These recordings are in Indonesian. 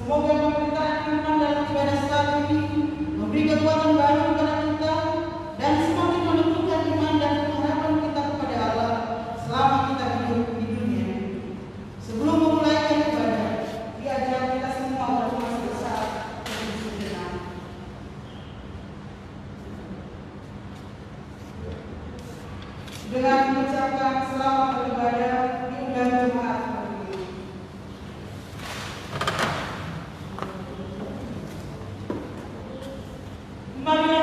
Semoga pemerintahan iman dalam ibadah saat ini memberi kekuatan baru kepada kita dan semakin menentukan iman dan pengharapan kita kepada Allah selama kita hidup di dunia. Sebelum memulai ibadah, diajak kita semua berdoa sesaat untuk sejenak. Dengan mengucapkan selamat beribadah di bulan Jumat. Mari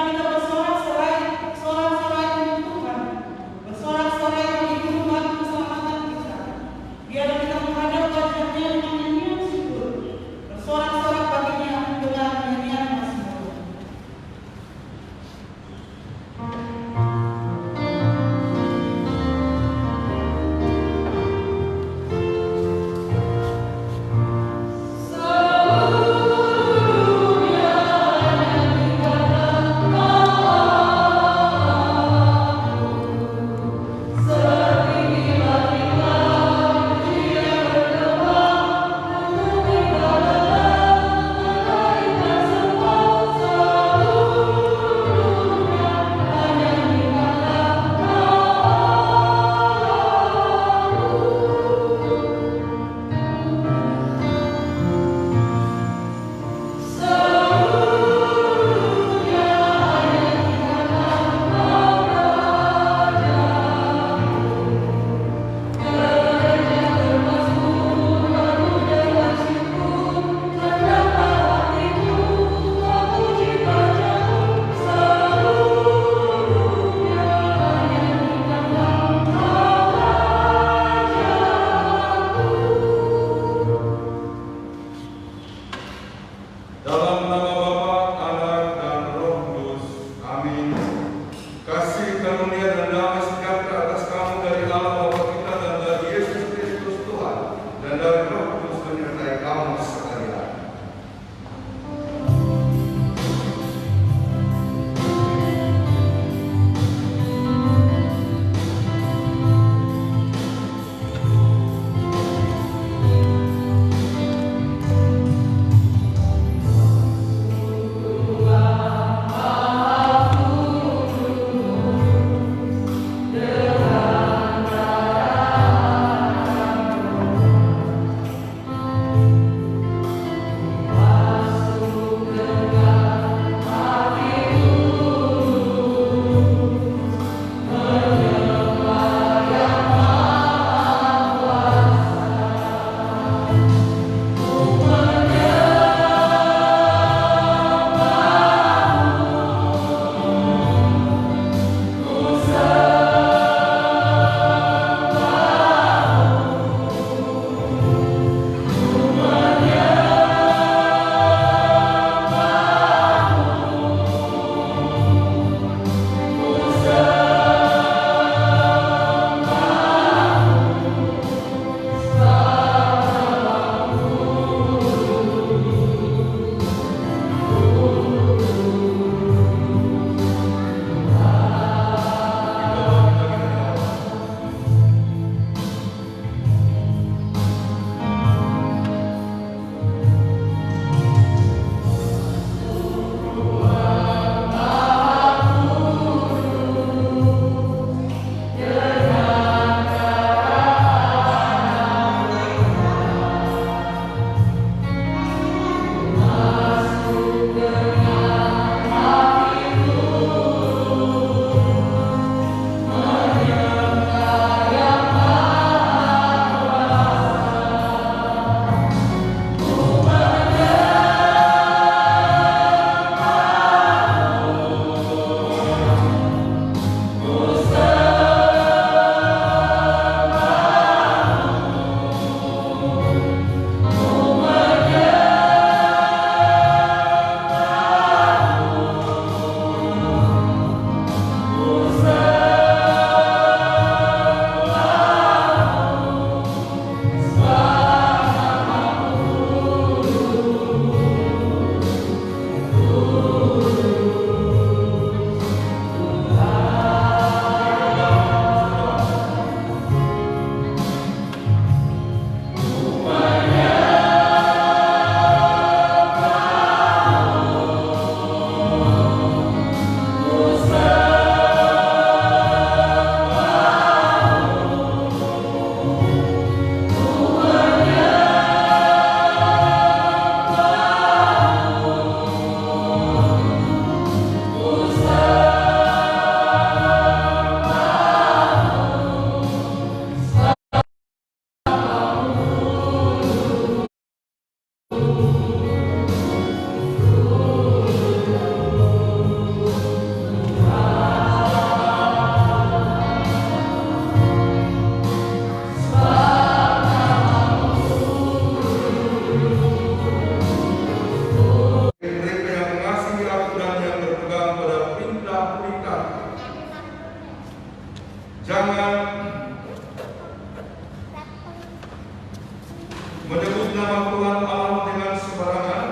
menyebut nama Tuhan Allah dengan sembarangan,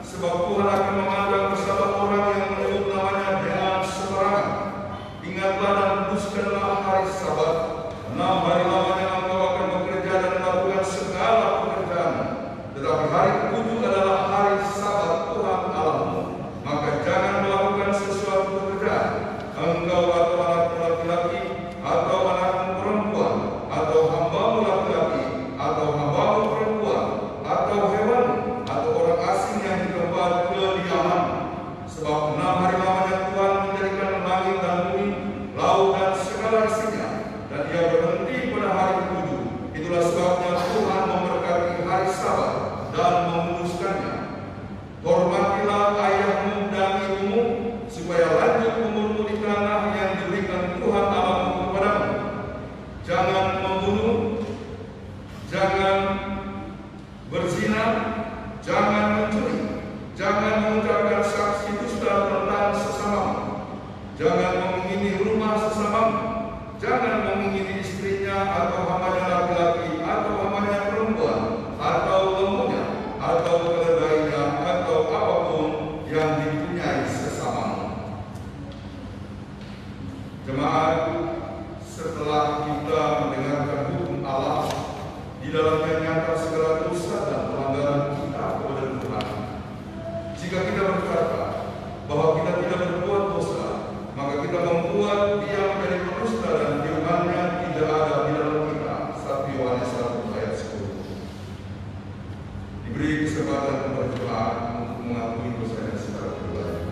sebab Tuhan akan memandang bersama orang yang menyebut namanya dengan sembarangan. Ingatlah dan kuduskanlah hari Sabat, 6 hari lamanya engkau akan bekerja dan melakukan segala pekerjaan, tetapi hari ke-7 adalah hari Sabat Tuhan Allahmu. Maka jangan melakukan sesuatu pekerjaan, engkau atau anakmu laki-laki, atau anakmu perempuan, atau hambamu laki-laki, atau hambamu perempuan, atau hewan, atau orang asing yang di tempat kediaman. Sebab 6 hari lamanya Tuhan menjadikan langit dan bumi, laut dan segala isinya, dan Ia berhenti pada hari ke-7. Itulah sebabnya Tuhan memberkati hari Sabat dan menguduskannya. Hormatilah ayahmu dan ibumu, supaya lanjut umurmu di tanah yang diberikan Tuhan Allahmu kepadamu. Jangan membunuh, jangan berzina, jangan mencuri, jangan mengucapkan saksi dusta tentang sesamamu, jangan mengingini rumah sesamamu, jangan mengingini istrinya atau hambanya laki-laki atau hambanya perempuan, atau lembunya, atau keledainya, atau apapun yang dipunyai sesamamu. Jemaat, setelah kita mendengarkan hukum Allah, di dalamnya nyata segala dosa dan pelanggaran kita kepada Tuhan. Jika kita berkata bahwa kita tidak berbuat dosa, maka kita membuat Dia menjadi pendusta dan firman-Nya tidak ada di dalam kita. 1 Yohanes 1 ayat 10. Diberi kesempatan kepada jemaat untuk mengakui dosanya secara pribadi.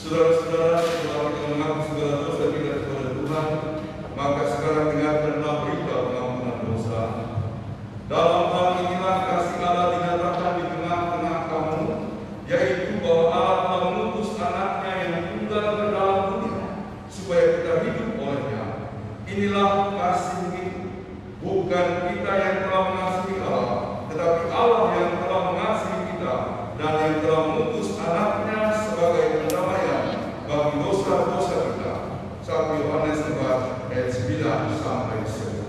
Saudara-saudara, setelah kita mengaku segala dosa kita kepada Tuhan, maka sekarang dengarkanlah berita pengampunan dosa. Dalam hal inilah kasih Allah dinyatakan di tengah-tengah kamu, yaitu bahwa Allah telah mengutus anaknya yang tunggal ke dalam dunia, supaya kita hidup olehnya. Inilah kasih itu, bukan kita yang telah mengasihi Allah, tetapi Allah yang telah mengasihi kita dan yang telah mengutus anaknya sebagai pendamaian bagi dosa-dosa kita. 1 Yohanes 4 ayat 9 sampai 10.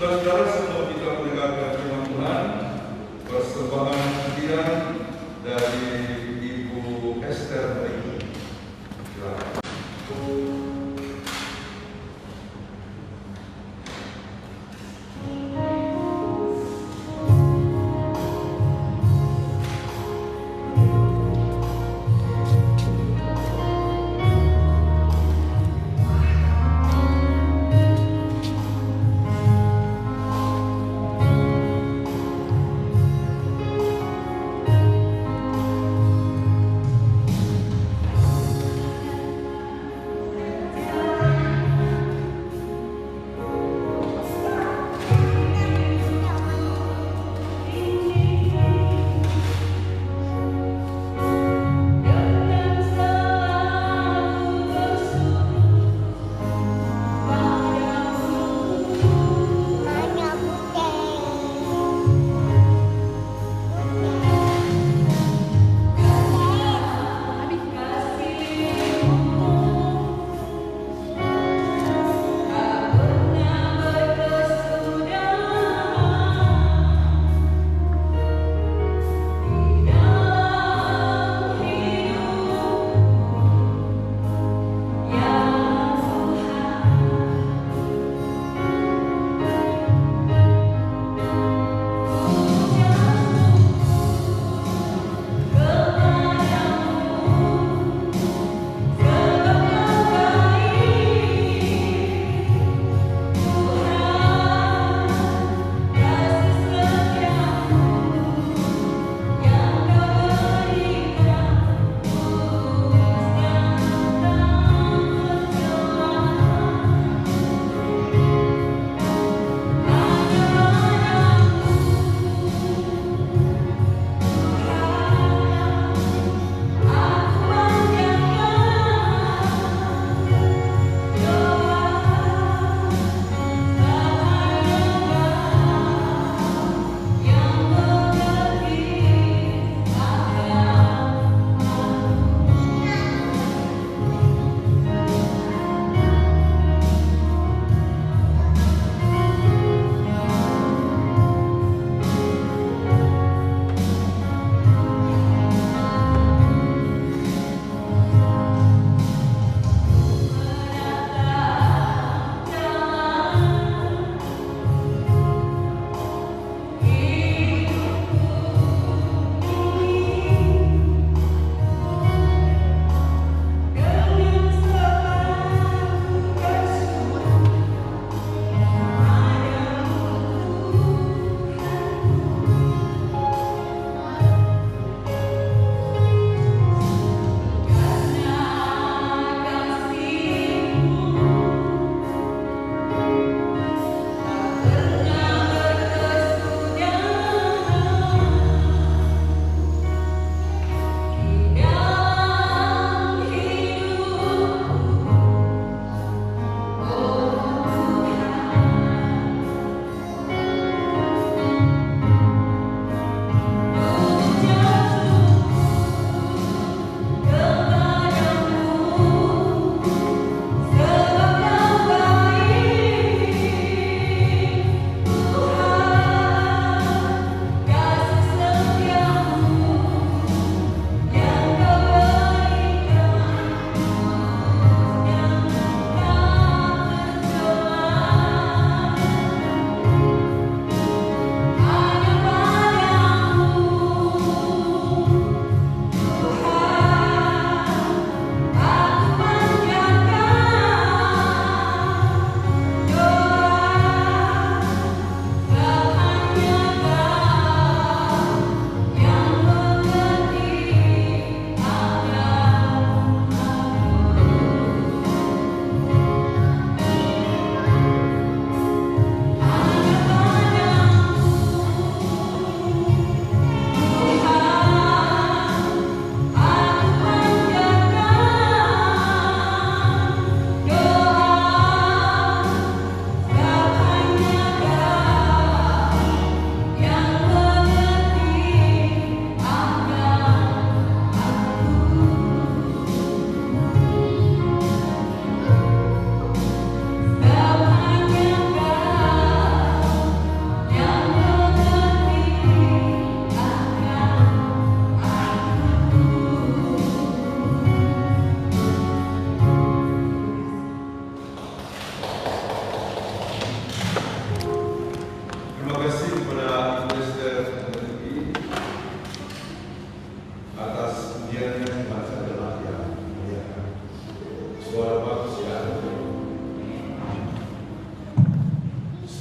Saudara-saudara, sebelum kita mendengarkan firman Tuhan, persembahan sekian dari Ibu Esther Bayi. Silakan.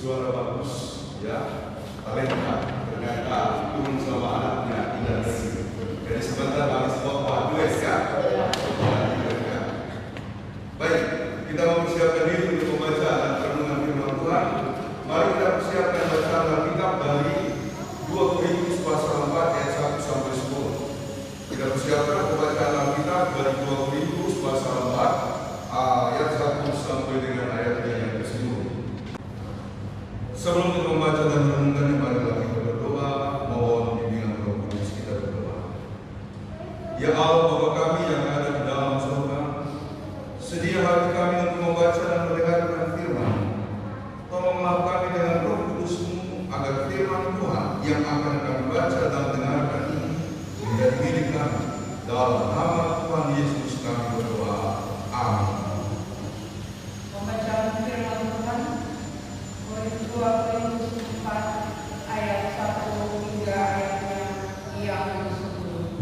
suara bagus, ya, talenta, ternyata turun sama anaknya tidak bersih. Jadi sebentar lagi sebuah duet ya. Baik, kita mempersiapkan diri untuk membaca dan merenungkan firman Tuhan. Mari kita persiapkan bacaan Alkitab dari 2 Korintus pasal 4 ayat 1 sampai 10. Kita persiapkan pembacaan Alkitab dari 2 Korintus pasal 4 ayat 1 sampai dengan ayatnya yang ke-10. Sebelum kita membaca dan merenungkannya, marilah kita berdoa, mohon bimbingan Roh Kudus. Kita berdoa. Ya Allah Bapa kami yang ada di dalam surga, sedia hati kami untuk membaca dan mendengarkan firman. Tolonglah kami dengan Roh Kudus-Mu agar firman Tuhan yang akan kami baca dan dengarkan ini menjadi milik kami. Dalam nama Tuhan Yesus kami berdoa. Amin. Pembacaan firman Tuhan 2 Korintus 4 ayat 1 hingga ayatnya yang ke-10.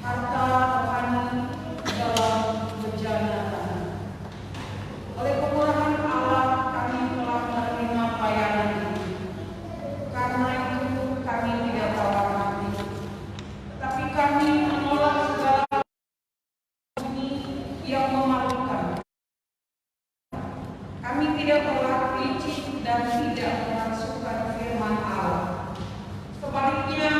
Harta rohani dalam bejana tanah. Oleh kemurahan Allah kami telah menerima pelayanan ini. Karena itu kami tidak tawar hati, tapi kami menolak segala ini yang memalukan. Kami tidak berlaku licik dan tidak memasukkan firman Allah. Sebaliknya,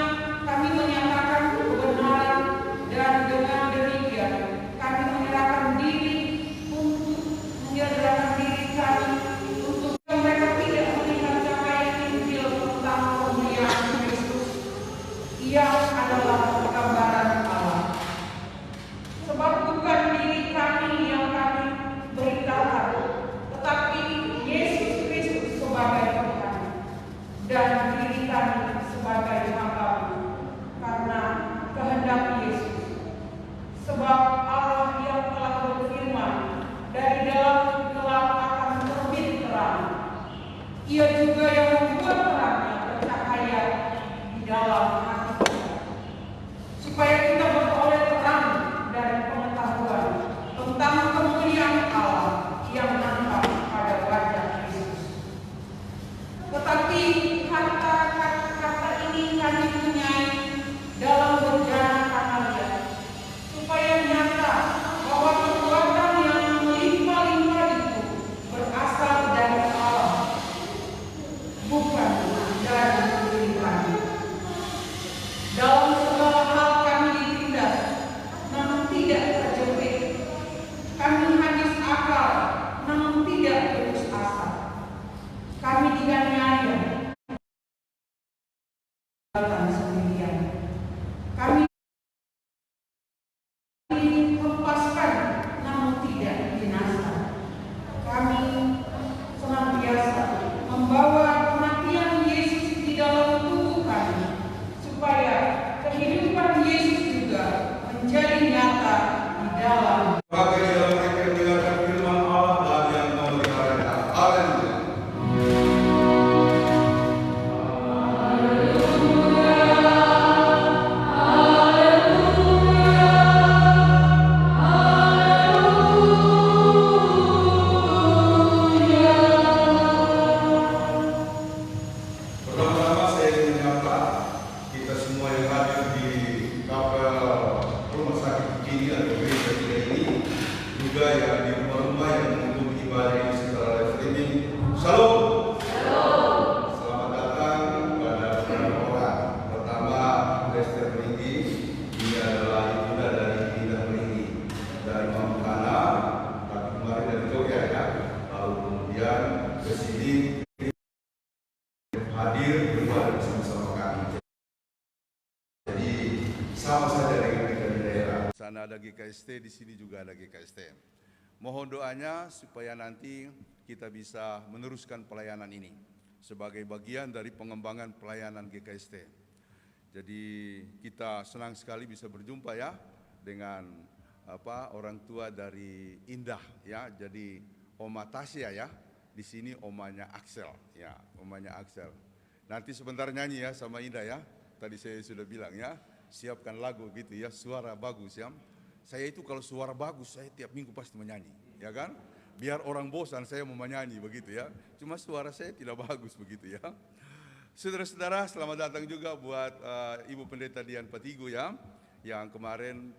kami menyatakan kebenaran dan dengan demikian kami menyerahkan diri kami untuk mereka tidak melihat cahaya Injil tentang kemuliaan Kristus yang adalah gambaran Allah. Sebab bukan diri kami yang kami beritakan, tetapi Yesus Kristus sebagai Tuhan dan diri kami sebagai hamba karena kehendak Yesus. Sebab Allah yang telah berfirman, dari dalam gelap akan terbit terang. Ia juga yang membuat terangnya bercahaya di dalam hati kita, supaya kita beroleh terang dari pengetahuan tentang kemuliaan Allah yang nampak pada wajah Yesus. Tetapi kata-kata ini kami punyai dalam bejana kalian, supaya nyata bahwa kekuatan yang melimpah-limpah itu berasal dari Allah, bukan dari diri kami. Dalam segala hal kami ditindas, namun tidak terjepit. Kami habis akal, namun tidak putus asa. Kami dianiaya, sendirian. Kami dilepaskan, namun tidak binasa. Kami senantiasa membawa kematian Yesus di dalam tubuh kami, supaya kehidupan Yesus juga menjadi nyata di dalam. Bagi yang mereka mendengarkan firman Allah dan yang memeliharanya. Haleluya. Pertama-tama saya ingin menyapa kita semua yang hadir di kapel rumah sakit ini atau gereja kita ini, juga yang di rumah-rumah yang mengikuti ibadah ini secara live streaming. Shalom. Selamat datang kepada beberapa orang. Pertama, Lester Meringgi. Ini adalah ibunda dari Indah Meringgi dari Mamukana, tapi kemarin dari Jogja ya. Lalu kemudian ke sini hadir beribadah bersama-sama kami. Jadi sama saja dengan kita di daerah. Sana ada GKST, di sini juga ada GKST. Mohon doanya supaya nanti kita bisa meneruskan pelayanan ini sebagai bagian dari pengembangan pelayanan GKST. Jadi kita senang sekali bisa berjumpa ya dengan orang tua dari Indah ya. Jadi Oma Tasya ya. Di sini omanya Axel ya, omanya Axel. Nanti sebentar nyanyi ya sama Indah ya. Tadi saya sudah bilang ya, siapkan lagu gitu ya, suara bagus ya. Saya itu kalau suara bagus, saya tiap minggu pasti menyanyi, ya kan? biar orang bosan saya mau menyanyi begitu ya. Cuma suara saya tidak bagus begitu ya. Saudara-saudara, selamat datang juga buat Ibu Pendeta Dian Patigo ya, yang kemarin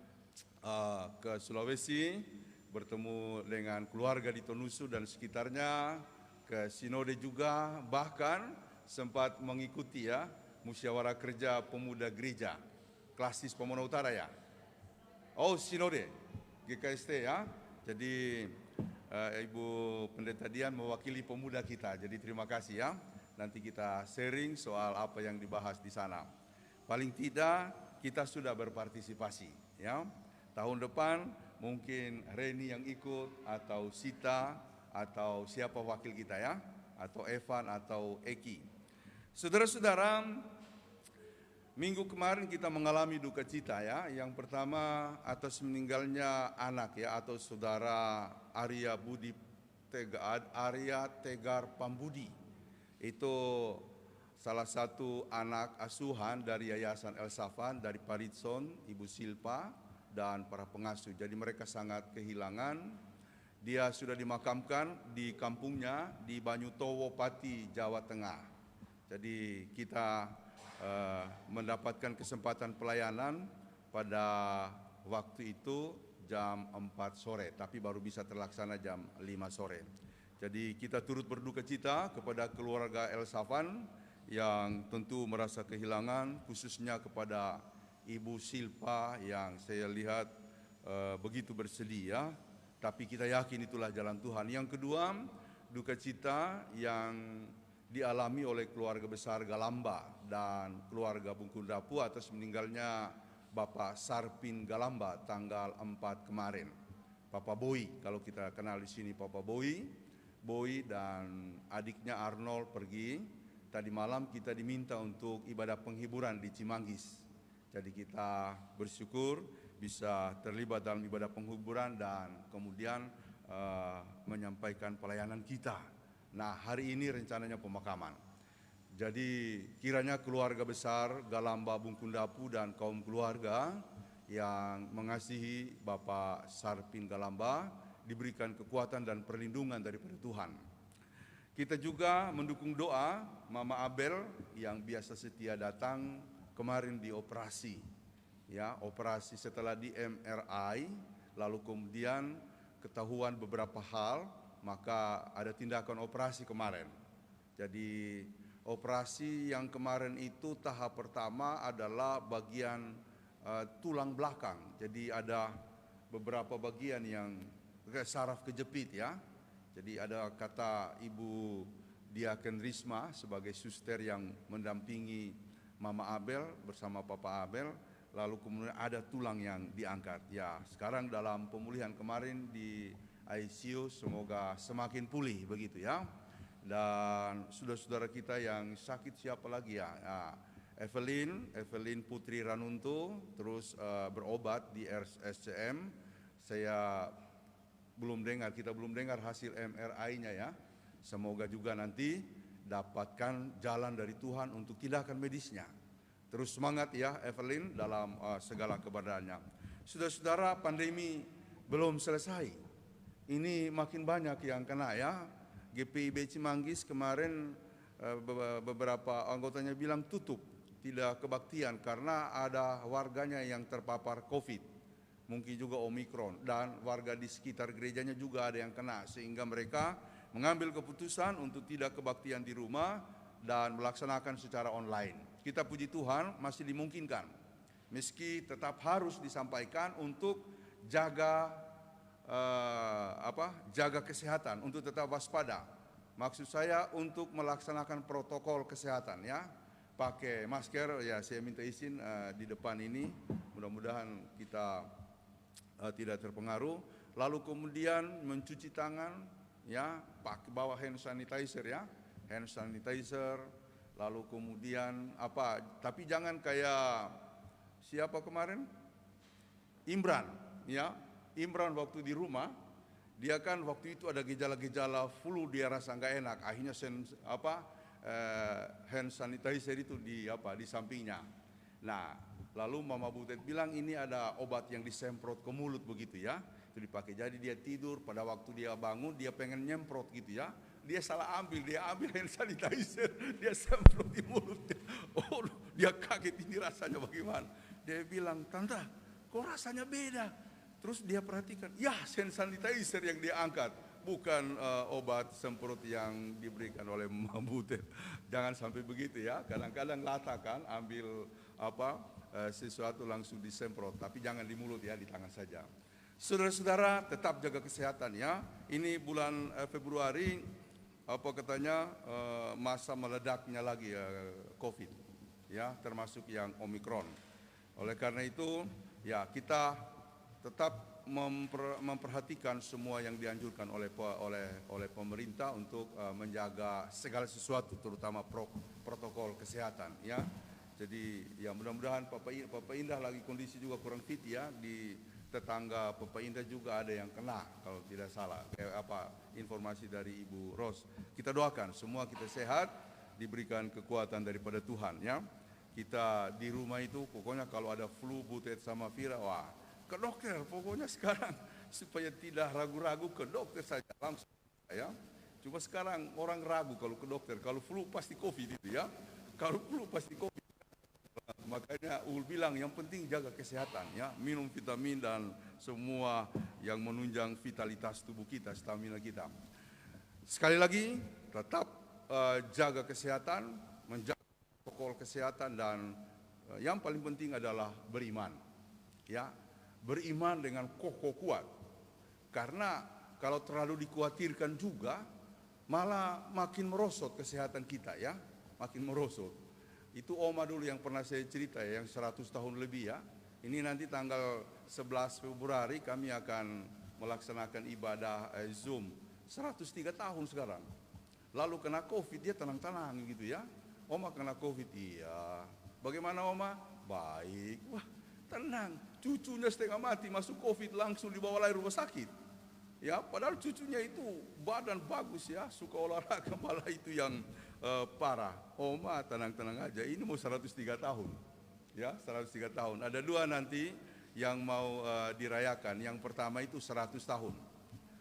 ke Sulawesi bertemu dengan keluarga di Tonusu dan sekitarnya, ke Sinode juga, bahkan sempat mengikuti ya musyawarah kerja pemuda gereja Klasis Pomona Utara ya. Oh, Sinode GKST ya. Jadi Ibu Pendeta Dian mewakili pemuda kita. Jadi terima kasih ya. Nanti kita sharing soal apa yang dibahas di sana. Paling tidak kita sudah berpartisipasi ya. Tahun depan mungkin Reni yang ikut, atau Sita, atau siapa wakil kita ya, atau Evan atau Eki. Saudara-saudara, minggu kemarin kita mengalami duka cita ya. Yang pertama atas meninggalnya anak ya, atau saudara Arya Tegar Pambudi. Itu salah satu anak asuhan dari Yayasan El Safan, dari Paritson, Ibu Silpa, dan para pengasuh. Jadi mereka sangat kehilangan. Dia sudah dimakamkan di kampungnya di Banyutowo, Pati, Jawa Tengah. Jadi kita mendapatkan kesempatan pelayanan pada waktu itu jam 4 sore, tapi baru bisa terlaksana jam 5 sore. Jadi kita turut berduka cita kepada keluarga El Safan yang tentu merasa kehilangan, khususnya kepada Ibu Silpa yang saya lihat begitu bersedih ya. Tapi kita yakin itulah jalan Tuhan. Yang kedua, duka cita yang dialami oleh keluarga besar Galamba dan keluarga Bungkundapu atas meninggalnya Bapak Sarpin Galamba tanggal 4 kemarin. Papa Boy, kalau kita kenal di sini Papa Boy. Boy dan adiknya Arnold pergi. Tadi malam kita diminta untuk ibadah penghiburan di Cimanggis. Jadi kita bersyukur bisa terlibat dalam ibadah penghiburan dan kemudian menyampaikan pelayanan kita. Nah, hari ini rencananya pemakaman. Jadi kiranya keluarga besar Galamba Bungkundapu dan kaum keluarga yang mengasihi Bapak Sarpin Galamba diberikan kekuatan dan perlindungan daripada Tuhan. Kita juga mendukung doa Mama Abel yang biasa setia datang, kemarin dioperasi. Ya, operasi setelah di MRI, lalu kemudian ketahuan beberapa hal, maka ada tindakan operasi kemarin. Jadi operasi yang kemarin itu tahap pertama adalah bagian tulang belakang. Jadi ada beberapa bagian yang saraf kejepit ya. Jadi ada kata Ibu Diaken Risma sebagai suster yang mendampingi Mama Abel bersama Papa Abel, lalu kemudian ada tulang yang diangkat. Ya, sekarang dalam pemulihan kemarin di ICU, semoga semakin pulih begitu ya. Dan saudara-saudara kita yang sakit siapa lagi ya? Evelyn Putri Ranuntu terus berobat di RSCM. Kita belum dengar hasil MRI-nya ya. Semoga juga nanti dapatkan jalan dari Tuhan untuk tindakan medisnya. Terus semangat ya Evelyn dalam segala keberadaannya. Saudara-saudara, pandemi belum selesai. Ini makin banyak yang kena ya. GPIB Cimanggis kemarin beberapa anggotanya bilang tutup, tidak kebaktian karena ada warganya yang terpapar COVID. Mungkin juga Omikron, dan warga di sekitar gerejanya juga ada yang kena, sehingga mereka mengambil keputusan untuk tidak kebaktian di rumah dan melaksanakan secara online. Kita puji Tuhan masih dimungkinkan, meski tetap harus disampaikan untuk jaga kesehatan, untuk tetap waspada. Maksud saya untuk melaksanakan protokol kesehatan ya, pakai masker ya. Saya minta izin di depan ini, mudah-mudahan kita tidak terpengaruh. Lalu kemudian mencuci tangan ya, bawa hand sanitizer ya, hand sanitizer. Lalu kemudian tapi jangan kayak siapa kemarin, Imran ya. Imran waktu di rumah, dia kan waktu itu ada gejala-gejala flu, dia rasa nggak enak, akhirnya hand sanitizer itu di sampingnya. Nah, lalu Mama Butet bilang ini ada obat yang disemprot ke mulut begitu ya. itu dipakai. Jadi dia tidur, pada waktu dia bangun dia pengen nyemprot gitu ya, dia salah ambil, dia ambil hand sanitizer, dia semprot di mulutnya. Oh, dia kaget, ini rasanya bagaimana. Dia bilang, "Tante, kok rasanya beda?" Terus dia perhatikan, ya hand sanitizer yang dia angkat, bukan obat semprot yang diberikan oleh Mama Butet. Jangan sampai begitu ya. Kadang-kadang lata kan, ambil sesuatu langsung disemprot, tapi jangan di mulut ya, di tangan saja. Saudara-saudara, tetap jaga kesehatan ya. Ini bulan Februari, masa meledaknya lagi COVID ya, termasuk yang Omikron. Oleh karena itu ya, kita tetap memperhatikan semua yang dianjurkan oleh pemerintah untuk menjaga segala sesuatu, terutama protokol kesehatan ya. Jadi ya, mudah-mudahan Papa Indah lagi kondisi juga kurang fit ya. Di tetangga Papa Indah juga ada yang kena kalau tidak salah, informasi dari Ibu Ros. Kita doakan semua kita sehat, diberikan kekuatan daripada Tuhan ya. Kita di rumah itu pokoknya kalau ada flu, Butet sama Vira, wah ke dokter pokoknya sekarang, supaya tidak ragu-ragu, ke dokter saja langsung ya. Cuma sekarang orang ragu kalau ke dokter, kalau flu pasti COVID itu ya, kalau flu pasti COVID. Makanya Ul bilang yang penting jaga kesehatan ya, minum vitamin dan semua yang menunjang vitalitas tubuh kita, stamina kita. Sekali lagi tetap jaga kesehatan, menjaga protokol kesehatan, dan yang paling penting adalah beriman ya. Beriman dengan kokoh kuat, karena kalau terlalu dikhawatirkan juga malah makin merosot kesehatan kita ya, makin merosot. Itu Oma dulu yang pernah saya cerita ya, yang 100 tahun lebih ya. Ini nanti tanggal 11 Februari kami akan melaksanakan ibadah Zoom. 103 tahun sekarang. Lalu kena COVID, dia tenang-tenang gitu ya. Oma kena COVID, iya. Bagaimana Oma? Baik. Wah, tenang. Cucunya setengah mati masuk COVID, langsung dibawa lari rumah sakit. Ya, padahal cucunya itu badan bagus ya, suka olahraga, malah itu yang parah. Oma tenang-tenang aja, ini mau 103 tahun. Ya, 103 tahun. Ada dua nanti yang mau dirayakan. Yang pertama itu 100 tahun.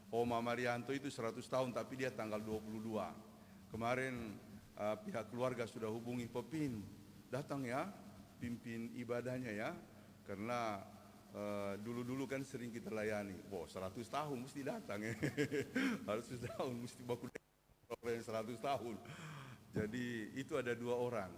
Oma Marianto itu 100 tahun, tapi dia tanggal 22. Kemarin pihak keluarga sudah hubungi Pepin, datang ya, pimpin ibadahnya ya. Karena dulu-dulu kan sering kita layani, 100 tahun mesti datang ya. 100 tahun mesti baku 100 tahun. Jadi itu ada dua orang.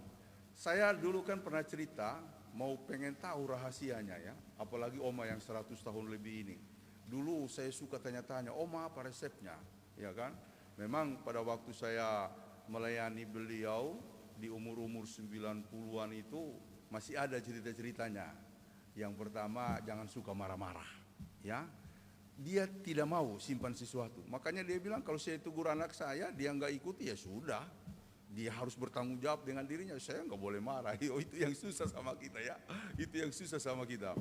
Saya dulu kan pernah cerita, mau pengen tahu rahasianya ya, apalagi Oma yang 100 tahun lebih ini. Dulu saya suka tanya-tanya, Oma apa resepnya? Ya kan? Memang pada waktu saya melayani beliau di umur-umur 90-an itu masih ada cerita-ceritanya. Yang pertama, jangan suka marah-marah ya. Dia tidak mau simpan sesuatu. Makanya dia bilang kalau saya tegur anak saya, dia nggak ikuti ya sudah. Dia harus bertanggung jawab dengan dirinya. Saya nggak boleh marah. Oh, itu yang susah sama kita ya. Itu yang susah sama kita.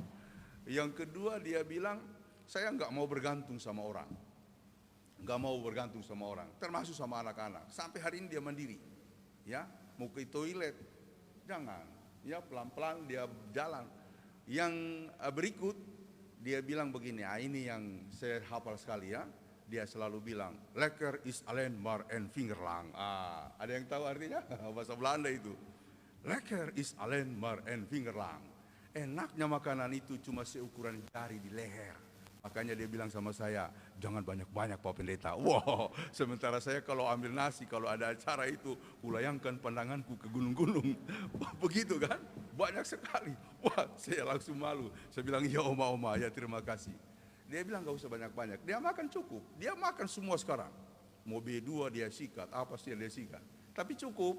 Yang kedua dia bilang, saya nggak mau bergantung sama orang. Nggak mau bergantung sama orang. Termasuk sama anak-anak. Sampai hari ini dia mandiri. Ya, mau ke toilet, jangan. Ya, pelan-pelan dia jalan. Yang berikut dia bilang begini, ini yang saya hafal sekali ya. Dia selalu bilang, lekker is alleen maar een vingerlang. Ada yang tahu artinya? Bahasa Belanda itu. Lekker is alleen maar een vingerlang. Enaknya makanan itu cuma seukuran jari di leher. Makanya dia bilang sama saya, jangan banyak-banyak Pak Pendeta. Wow, sementara saya kalau ambil nasi, kalau ada acara itu, kulayangkan pandanganku ke gunung-gunung. Begitu kan? Banyak sekali. Wah, saya langsung malu. Saya bilang, ya Oma, ya terima kasih. Dia bilang gak usah banyak-banyak. Dia makan cukup. Dia makan semua sekarang. Mau B2 dia sikat, apa sih dia sikat. Tapi cukup.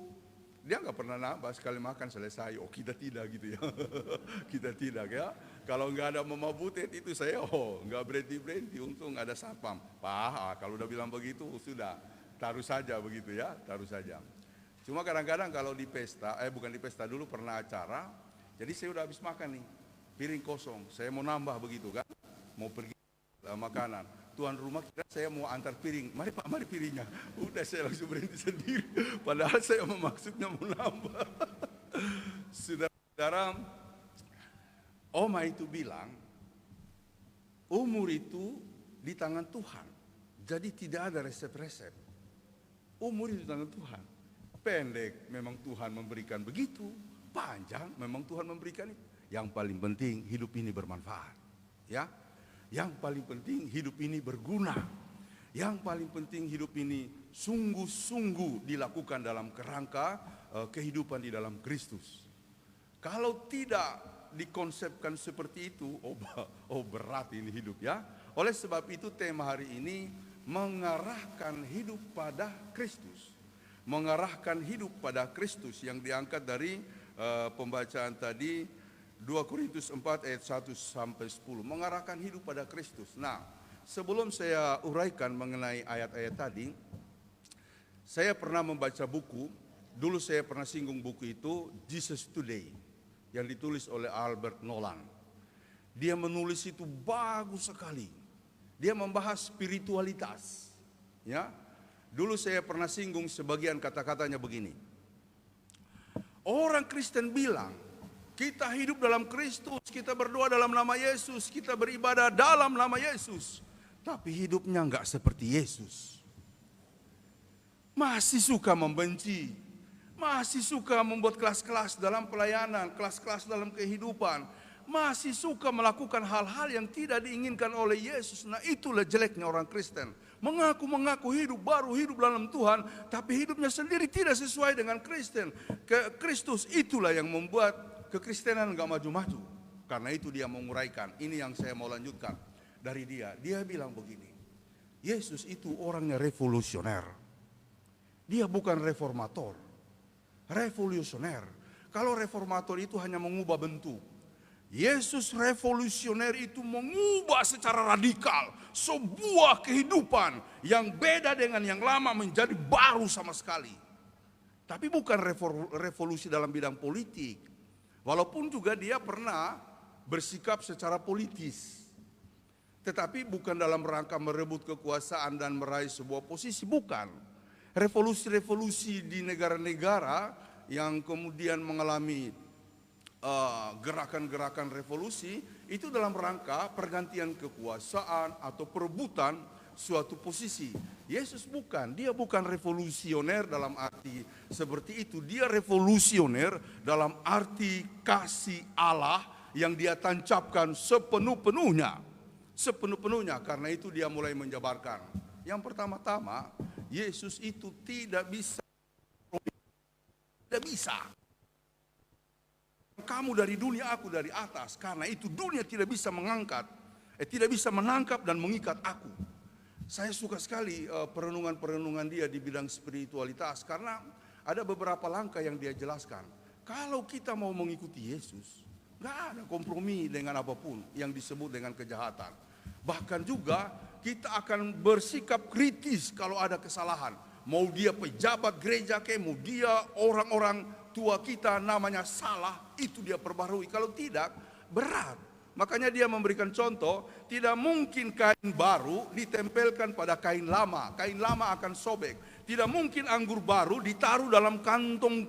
Dia nggak pernah nambah, sekali makan selesai. Oh, kita tidak gitu ya. Kita tidak ya. Kalau nggak ada Mama Butet itu saya nggak berhenti. Untung ada satpam. Pak, kalau udah bilang begitu sudah taruh saja begitu ya, taruh saja. Cuma kadang-kadang kalau di pesta, bukan di pesta, dulu pernah acara. Jadi saya udah habis makan nih, piring kosong. Saya mau nambah begitu kan, mau pergi makanan. Tuan rumah kira saya mau antar piring. Mari Pak, mari piringnya. Udah saya langsung berhenti sendiri. Padahal saya maksudnya mau nambah. Saudara-saudara, Oma itu bilang, umur itu di tangan Tuhan. Jadi tidak ada resep-resep. Umur itu di tangan Tuhan. Pendek memang Tuhan memberikan begitu, panjang memang Tuhan memberikan itu. Yang paling penting hidup ini bermanfaat. Ya. Yang paling penting hidup ini berguna. Yang paling penting hidup ini sungguh-sungguh dilakukan dalam kerangka kehidupan di dalam Kristus. Kalau tidak dikonsepkan seperti itu, berat ini hidup ya. Oleh sebab itu tema hari ini mengarahkan hidup pada Kristus. Mengarahkan hidup pada Kristus yang diangkat dari pembacaan tadi 2 Korintus 4 ayat 1 sampai 10. Mengarahkan hidup pada Kristus. Nah, sebelum saya uraikan mengenai ayat-ayat tadi, saya pernah membaca buku. Dulu saya pernah singgung buku itu, Jesus Today, yang ditulis oleh Albert Nolan. Dia menulis itu bagus sekali. Dia membahas spiritualitas. Ya, dulu saya pernah singgung sebagian kata-katanya begini. Orang Kristen bilang, kita hidup dalam Kristus, kita berdoa dalam nama Yesus, kita beribadah dalam nama Yesus. Tapi hidupnya enggak seperti Yesus. Masih suka membenci, masih suka membuat kelas-kelas dalam pelayanan, kelas-kelas dalam kehidupan, masih suka melakukan hal-hal yang tidak diinginkan oleh Yesus. Nah, itulah jeleknya orang Kristen. Mengaku-mengaku hidup baru, hidup dalam Tuhan, tapi hidupnya sendiri tidak sesuai dengan Kristus. Itulah yang membuat kekristenan enggak maju-maju. Karena itu dia menguraikan. Ini yang saya mau lanjutkan dari dia. Dia bilang begini, Yesus itu orangnya revolusioner. Dia bukan reformator. Revolusioner. Kalau reformator itu hanya mengubah bentuk. Yesus revolusioner itu mengubah secara radikal sebuah kehidupan yang beda dengan yang lama menjadi baru sama sekali. Tapi bukan revolusi dalam bidang politik. Walaupun juga dia pernah bersikap secara politis. Tetapi bukan dalam rangka merebut kekuasaan dan meraih sebuah posisi, bukan. Revolusi-revolusi di negara-negara yang kemudian mengalami gerakan-gerakan revolusi itu dalam rangka pergantian kekuasaan atau perebutan suatu posisi. Yesus bukan, dia bukan revolusioner dalam arti seperti itu. Dia revolusioner dalam arti kasih Allah yang dia tancapkan sepenuh-penuhnya. Sepenuh-penuhnya, karena itu dia mulai menjabarkan. Yang pertama-tama, Yesus itu tidak bisa. Kamu dari dunia, aku dari atas. Karena itu dunia tidak bisa tidak bisa menangkap dan mengikat aku. Saya suka sekali perenungan-perenungan dia di bidang spiritualitas. Karena ada beberapa langkah yang dia jelaskan. Kalau kita mau mengikuti Yesus, nggak ada kompromi dengan apapun yang disebut dengan kejahatan. Bahkan juga kita akan bersikap kritis kalau ada kesalahan. Mau dia pejabat gereja mau dia orang-orang tua kita namanya salah, itu dia perbarui. Kalau tidak, berat. Makanya dia memberikan contoh, tidak mungkin kain baru ditempelkan pada kain lama. Kain lama akan sobek. Tidak mungkin anggur baru ditaruh dalam kantong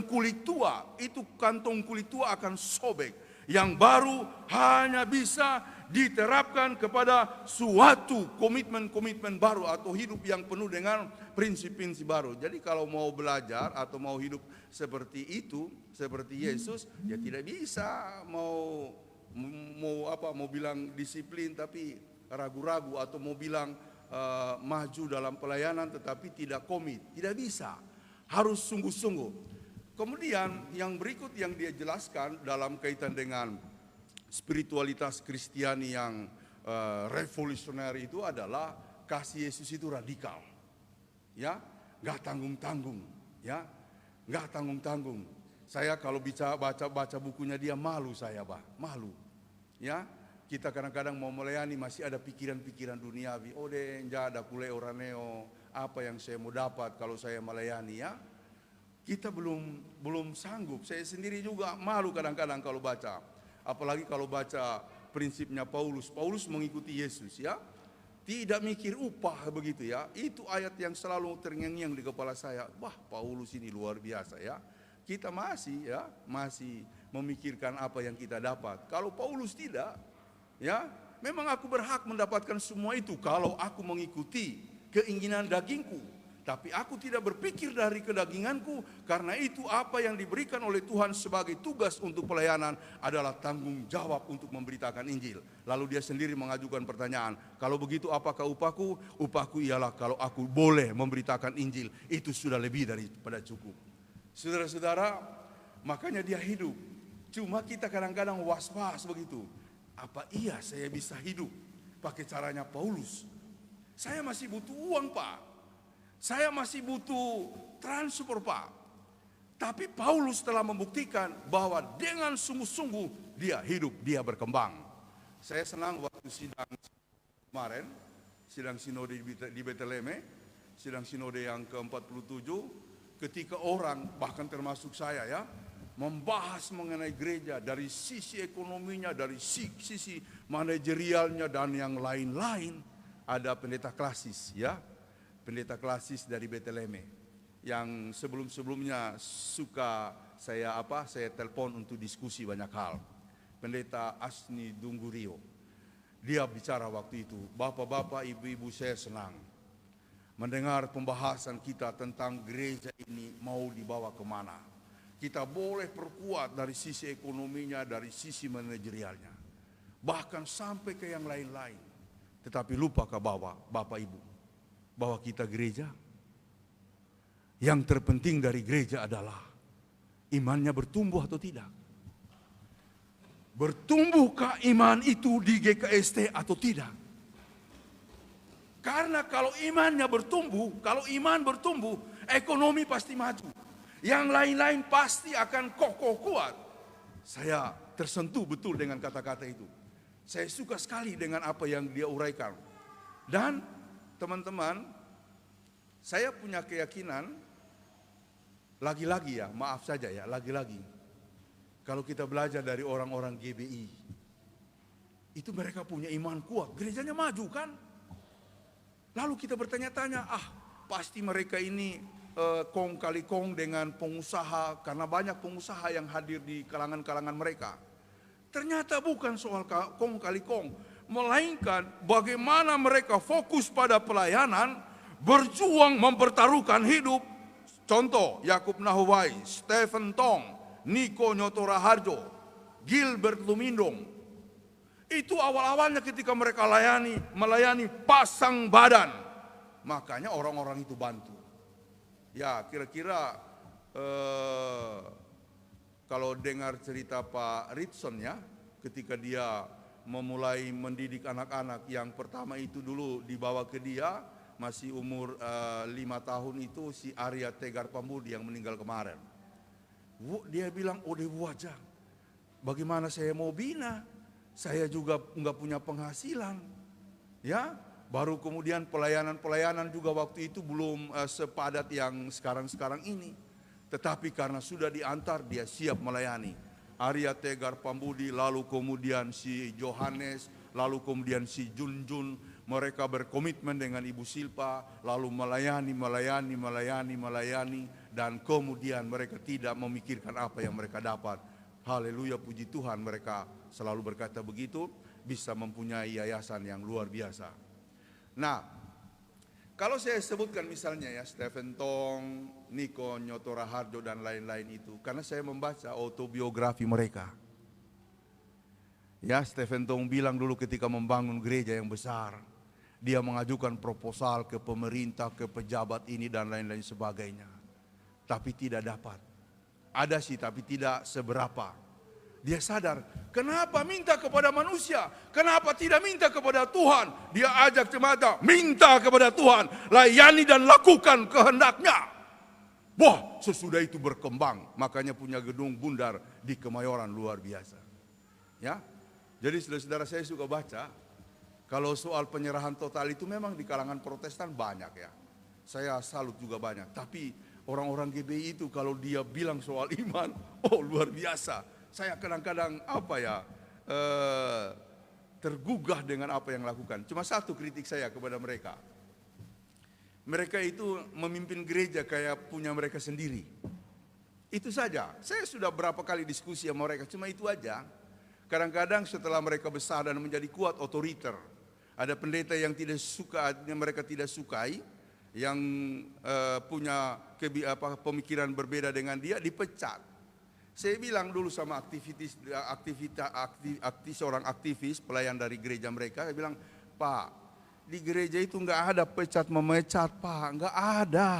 kulit tua. Itu kantong kulit tua akan sobek. Yang baru hanya bisa diterapkan kepada suatu komitmen-komitmen baru atau hidup yang penuh dengan prinsip-prinsip baru. Jadi kalau mau belajar atau mau hidup seperti itu, seperti Yesus, ya tidak bisa mau bilang disiplin tapi ragu-ragu, atau mau bilang maju dalam pelayanan tetapi tidak komit. Tidak bisa. Harus sungguh-sungguh. Kemudian yang berikut yang dia jelaskan dalam kaitan dengan spiritualitas Kristiani yang revolusioner itu adalah kasih Yesus itu radikal. Ya, enggak tanggung-tanggung, ya. Enggak tanggung-tanggung. Saya kalau baca bukunya dia malu saya, Pak. Malu. Ya, kita kadang-kadang mau melayani masih ada pikiran-pikiran duniawi. Oh deh, ada kule oraneo, apa yang saya mau dapat kalau saya melayani, ya. Kita belum sanggup. Saya sendiri juga malu kadang-kadang kalau baca. Apalagi kalau baca prinsipnya Paulus. Paulus mengikuti Yesus, ya. Tidak mikir upah begitu, ya. Itu ayat yang selalu terngiang-ngiang di kepala saya. Wah, Paulus ini luar biasa, ya. Kita masih memikirkan apa yang kita dapat. Kalau Paulus tidak, Ya, memang aku berhak mendapatkan semua itu kalau aku mengikuti keinginan dagingku. Tapi aku tidak berpikir dari kedaginganku, karena itu apa yang diberikan oleh Tuhan sebagai tugas untuk pelayanan adalah tanggung jawab untuk memberitakan Injil. Lalu dia sendiri mengajukan pertanyaan, kalau begitu apakah upahku? Upahku ialah kalau aku boleh memberitakan Injil, itu sudah lebih daripada cukup. Saudara-saudara, makanya dia hidup. Cuma kita kadang-kadang was-was begitu. Apa iya saya bisa hidup pakai caranya Paulus? Saya masih butuh uang, Pak. Saya masih butuh transfer, Pak. Tapi Paulus telah membuktikan bahwa dengan sungguh-sungguh dia hidup, dia berkembang. Saya senang waktu sidang kemarin, sidang sinode di Beteleme, sidang sinode yang ke-47, ketika orang, bahkan termasuk saya ya, membahas mengenai gereja dari sisi ekonominya, dari sisi manajerialnya dan yang lain-lain. Ada pendeta klasis ya, pendeta klasis dari Beteleme yang sebelum-sebelumnya suka saya telepon untuk diskusi banyak hal. Pendeta Asni Dunggurio. Dia bicara waktu itu, bapak-bapak, ibu-ibu, saya senang mendengar pembahasan kita tentang gereja ini mau dibawa kemana. Kita boleh perkuat dari sisi ekonominya, dari sisi manajerialnya, bahkan sampai ke yang lain-lain. Tetapi lupakah bahwa bapak ibu, bahwa kita gereja, yang terpenting dari gereja adalah imannya bertumbuh atau tidak. Bertumbuhkah iman itu di GKST atau tidak? Karena kalau imannya bertumbuh, kalau iman bertumbuh, ekonomi pasti maju. Yang lain-lain pasti akan kokoh kuat. Saya tersentuh betul dengan kata-kata itu. Saya suka sekali dengan apa yang dia uraikan. Dan teman-teman, saya punya keyakinan, lagi-lagi ya, maaf saja ya, lagi-lagi. Kalau kita belajar dari orang-orang GBI, itu mereka punya iman kuat, gerejanya maju kan? Lalu kita bertanya-tanya, pasti mereka ini kong kali kong dengan pengusaha, karena banyak pengusaha yang hadir di kalangan-kalangan mereka. Ternyata bukan soal kong kali kong, melainkan bagaimana mereka fokus pada pelayanan, berjuang mempertaruhkan hidup. Contoh, Yakub Nahuwai, Stephen Tong, Niko Nyoto Raharjo, Gilbert Lumindong. Itu awal-awalnya ketika mereka melayani pasang badan. Makanya orang-orang itu bantu. Ya, kira-kira kalau dengar cerita Pak Ritson ya, ketika dia memulai mendidik anak-anak, yang pertama itu dulu dibawa ke dia, masih umur 5 tahun itu si Arya Tegar Pambudi yang meninggal kemarin. Dia bilang, wajah, bagaimana saya mau bina? Saya juga nggak punya penghasilan. Ya, baru kemudian pelayanan juga waktu itu belum sepadat yang sekarang ini. Tetapi karena sudah diantar, dia siap melayani. Arya Tegar Pambudi, lalu kemudian si Johannes, lalu kemudian si Junjun, mereka berkomitmen dengan Ibu Silpa, lalu melayani, dan kemudian mereka tidak memikirkan apa yang mereka dapat. Haleluya, puji Tuhan, mereka selalu berkata begitu, bisa mempunyai yayasan yang luar biasa. Nah, kalau saya sebutkan misalnya ya Stephen Tong, Niko Nyoto Raharjo dan lain-lain itu, karena saya membaca autobiografi mereka. Ya, Stephen Tong bilang dulu ketika membangun gereja yang besar, dia mengajukan proposal ke pemerintah, ke pejabat ini dan lain-lain sebagainya. Tapi tidak dapat. Ada sih tapi tidak seberapa. Dia sadar, kenapa minta kepada manusia? Kenapa tidak minta kepada Tuhan? Dia ajak jemaat, minta kepada Tuhan, layani dan lakukan kehendaknya. Wah, sesudah itu berkembang, makanya punya gedung bundar di Kemayoran luar biasa. Ya, jadi saudara-saudara, saya suka baca, kalau soal penyerahan total itu memang di kalangan Protestan banyak ya. Saya salut juga banyak, tapi orang-orang GBI itu kalau dia bilang soal iman, luar biasa. Saya kadang-kadang tergugah dengan apa yang lakukan. Cuma satu kritik saya kepada mereka. Mereka itu memimpin gereja kayak punya mereka sendiri. Itu saja. Saya sudah berapa kali diskusi sama mereka, cuma itu aja. kadang-kadang setelah mereka besar dan menjadi kuat, otoriter. Ada pendeta yang tidak suka, yang mereka tidak sukai, yang punya pemikiran berbeda dengan dia, dipecat. Saya bilang dulu sama seorang aktivis, pelayan dari gereja mereka, saya bilang, Pak, di gereja itu nggak ada pecat memecat, Pak, nggak ada.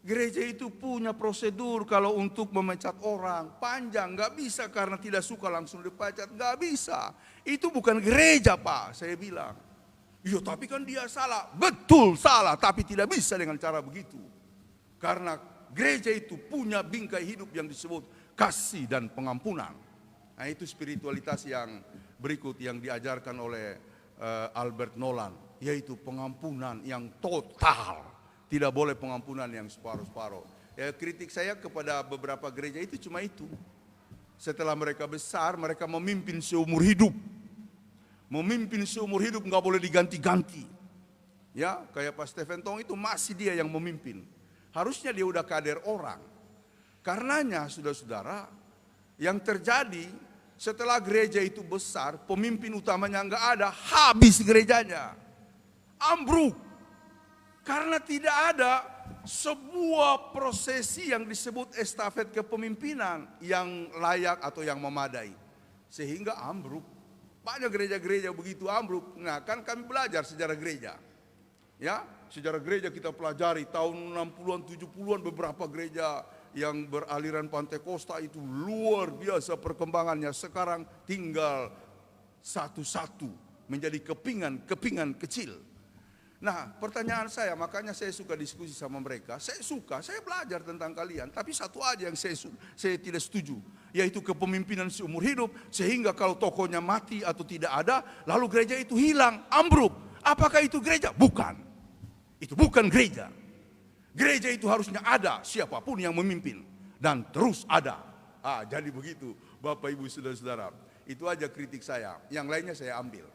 Gereja itu punya prosedur kalau untuk memecat orang, panjang, nggak bisa karena tidak suka langsung dipecat, nggak bisa. Itu bukan gereja, Pak, saya bilang. Iya, tapi kan dia salah. Betul salah, tapi tidak bisa dengan cara begitu. Karena gereja itu punya bingkai hidup yang disebut kasih dan pengampunan. Nah, itu spiritualitas yang berikut yang diajarkan oleh Albert Nolan, yaitu pengampunan yang total. Tidak boleh pengampunan yang separuh-separuh. Ya, kritik saya kepada beberapa gereja itu cuma itu. Setelah mereka besar, mereka memimpin seumur hidup. Memimpin seumur hidup nggak boleh diganti-ganti. Ya, kayak Pak Stephen Tong itu masih dia yang memimpin. Harusnya dia udah kader orang. Karenanya, saudara-saudara, yang terjadi setelah gereja itu besar, pemimpin utamanya nggak ada, habis gerejanya, ambruk. Karena tidak ada sebuah prosesi yang disebut estafet kepemimpinan yang layak atau yang memadai. Sehingga ambruk. Banyak gereja-gereja begitu ambruk. Nah, kan kami belajar sejarah gereja. Ya, sejarah gereja kita pelajari tahun 60-an, 70-an beberapa gereja yang beraliran Pantekosta itu luar biasa perkembangannya. Sekarang tinggal satu-satu menjadi kepingan kecil. Nah, pertanyaan saya, makanya saya suka diskusi sama mereka. Saya belajar tentang kalian. Tapi satu aja yang saya tidak setuju, yaitu kepemimpinan seumur hidup. Sehingga kalau tokohnya mati atau tidak ada, lalu gereja itu hilang, ambruk. Apakah itu gereja? Bukan. Itu bukan gereja. Gereja itu harusnya ada siapapun yang memimpin. Dan terus ada. Jadi begitu, Bapak Ibu Saudara-saudara. Itu aja kritik saya. Yang lainnya saya ambil.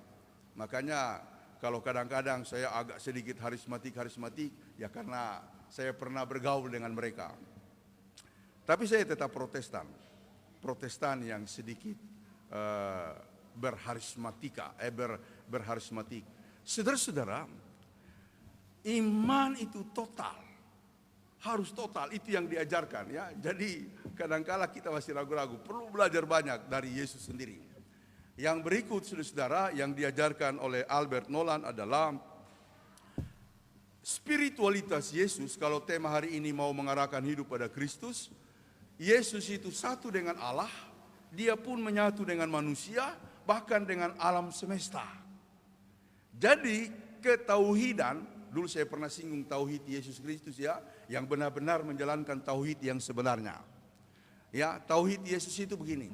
Makanya kalau kadang-kadang saya agak sedikit harismatik, ya karena saya pernah bergaul dengan mereka. Tapi saya tetap Protestan. Protestan yang sedikit berharismatik. Saudara-saudara, iman itu total. Harus total, itu yang diajarkan ya. Jadi kadang-kala kita masih ragu-ragu, perlu belajar banyak dari Yesus sendiri. Yang berikut, saudara-saudara, yang diajarkan oleh Albert Nolan adalah spiritualitas Yesus. Kalau tema hari ini mau mengarahkan hidup pada Kristus, Yesus itu satu dengan Allah, dia pun menyatu dengan manusia, bahkan dengan alam semesta. Jadi ketauhidan, dulu saya pernah singgung tauhid Yesus Kristus ya, yang benar-benar menjalankan tauhid yang sebenarnya. Ya, tauhid Yesus itu begini.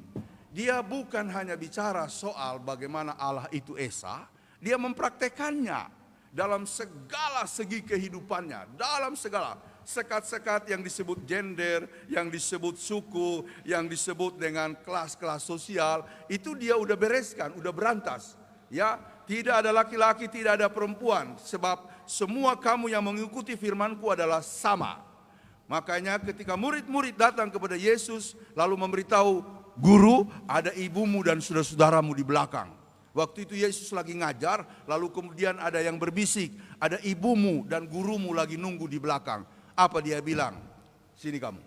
Dia bukan hanya bicara soal bagaimana Allah itu esa, dia mempraktekannya dalam segala segi kehidupannya, dalam segala sekat-sekat yang disebut gender, yang disebut suku, yang disebut dengan kelas-kelas sosial, itu dia udah bereskan, udah berantas. Ya, tidak ada laki-laki, tidak ada perempuan, sebab semua kamu yang mengikuti firman-Ku adalah sama. Makanya ketika murid-murid datang kepada Yesus lalu memberitahu, Guru, ada ibumu dan saudara-saudaramu di belakang. Waktu itu Yesus lagi ngajar, lalu kemudian ada yang berbisik, ada ibumu dan gurumu lagi nunggu di belakang. Apa dia bilang? Sini kamu,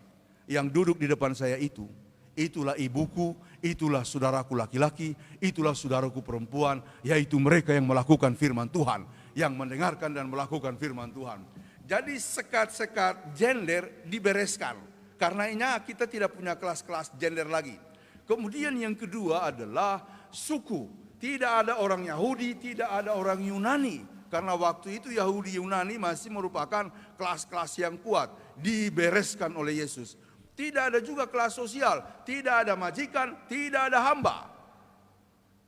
yang duduk di depan saya itu, itulah ibuku, itulah saudaraku laki-laki, itulah saudaraku perempuan, yaitu mereka yang melakukan firman Tuhan, yang mendengarkan dan melakukan firman Tuhan. Jadi sekat-sekat gender dibereskan. Karenanya kita tidak punya kelas-kelas gender lagi. Kemudian yang kedua adalah suku. Tidak ada orang Yahudi, tidak ada orang Yunani. Karena waktu itu Yahudi Yunani masih merupakan kelas-kelas yang kuat. Dibereskan oleh Yesus. Tidak ada juga kelas sosial. Tidak ada majikan, tidak ada hamba.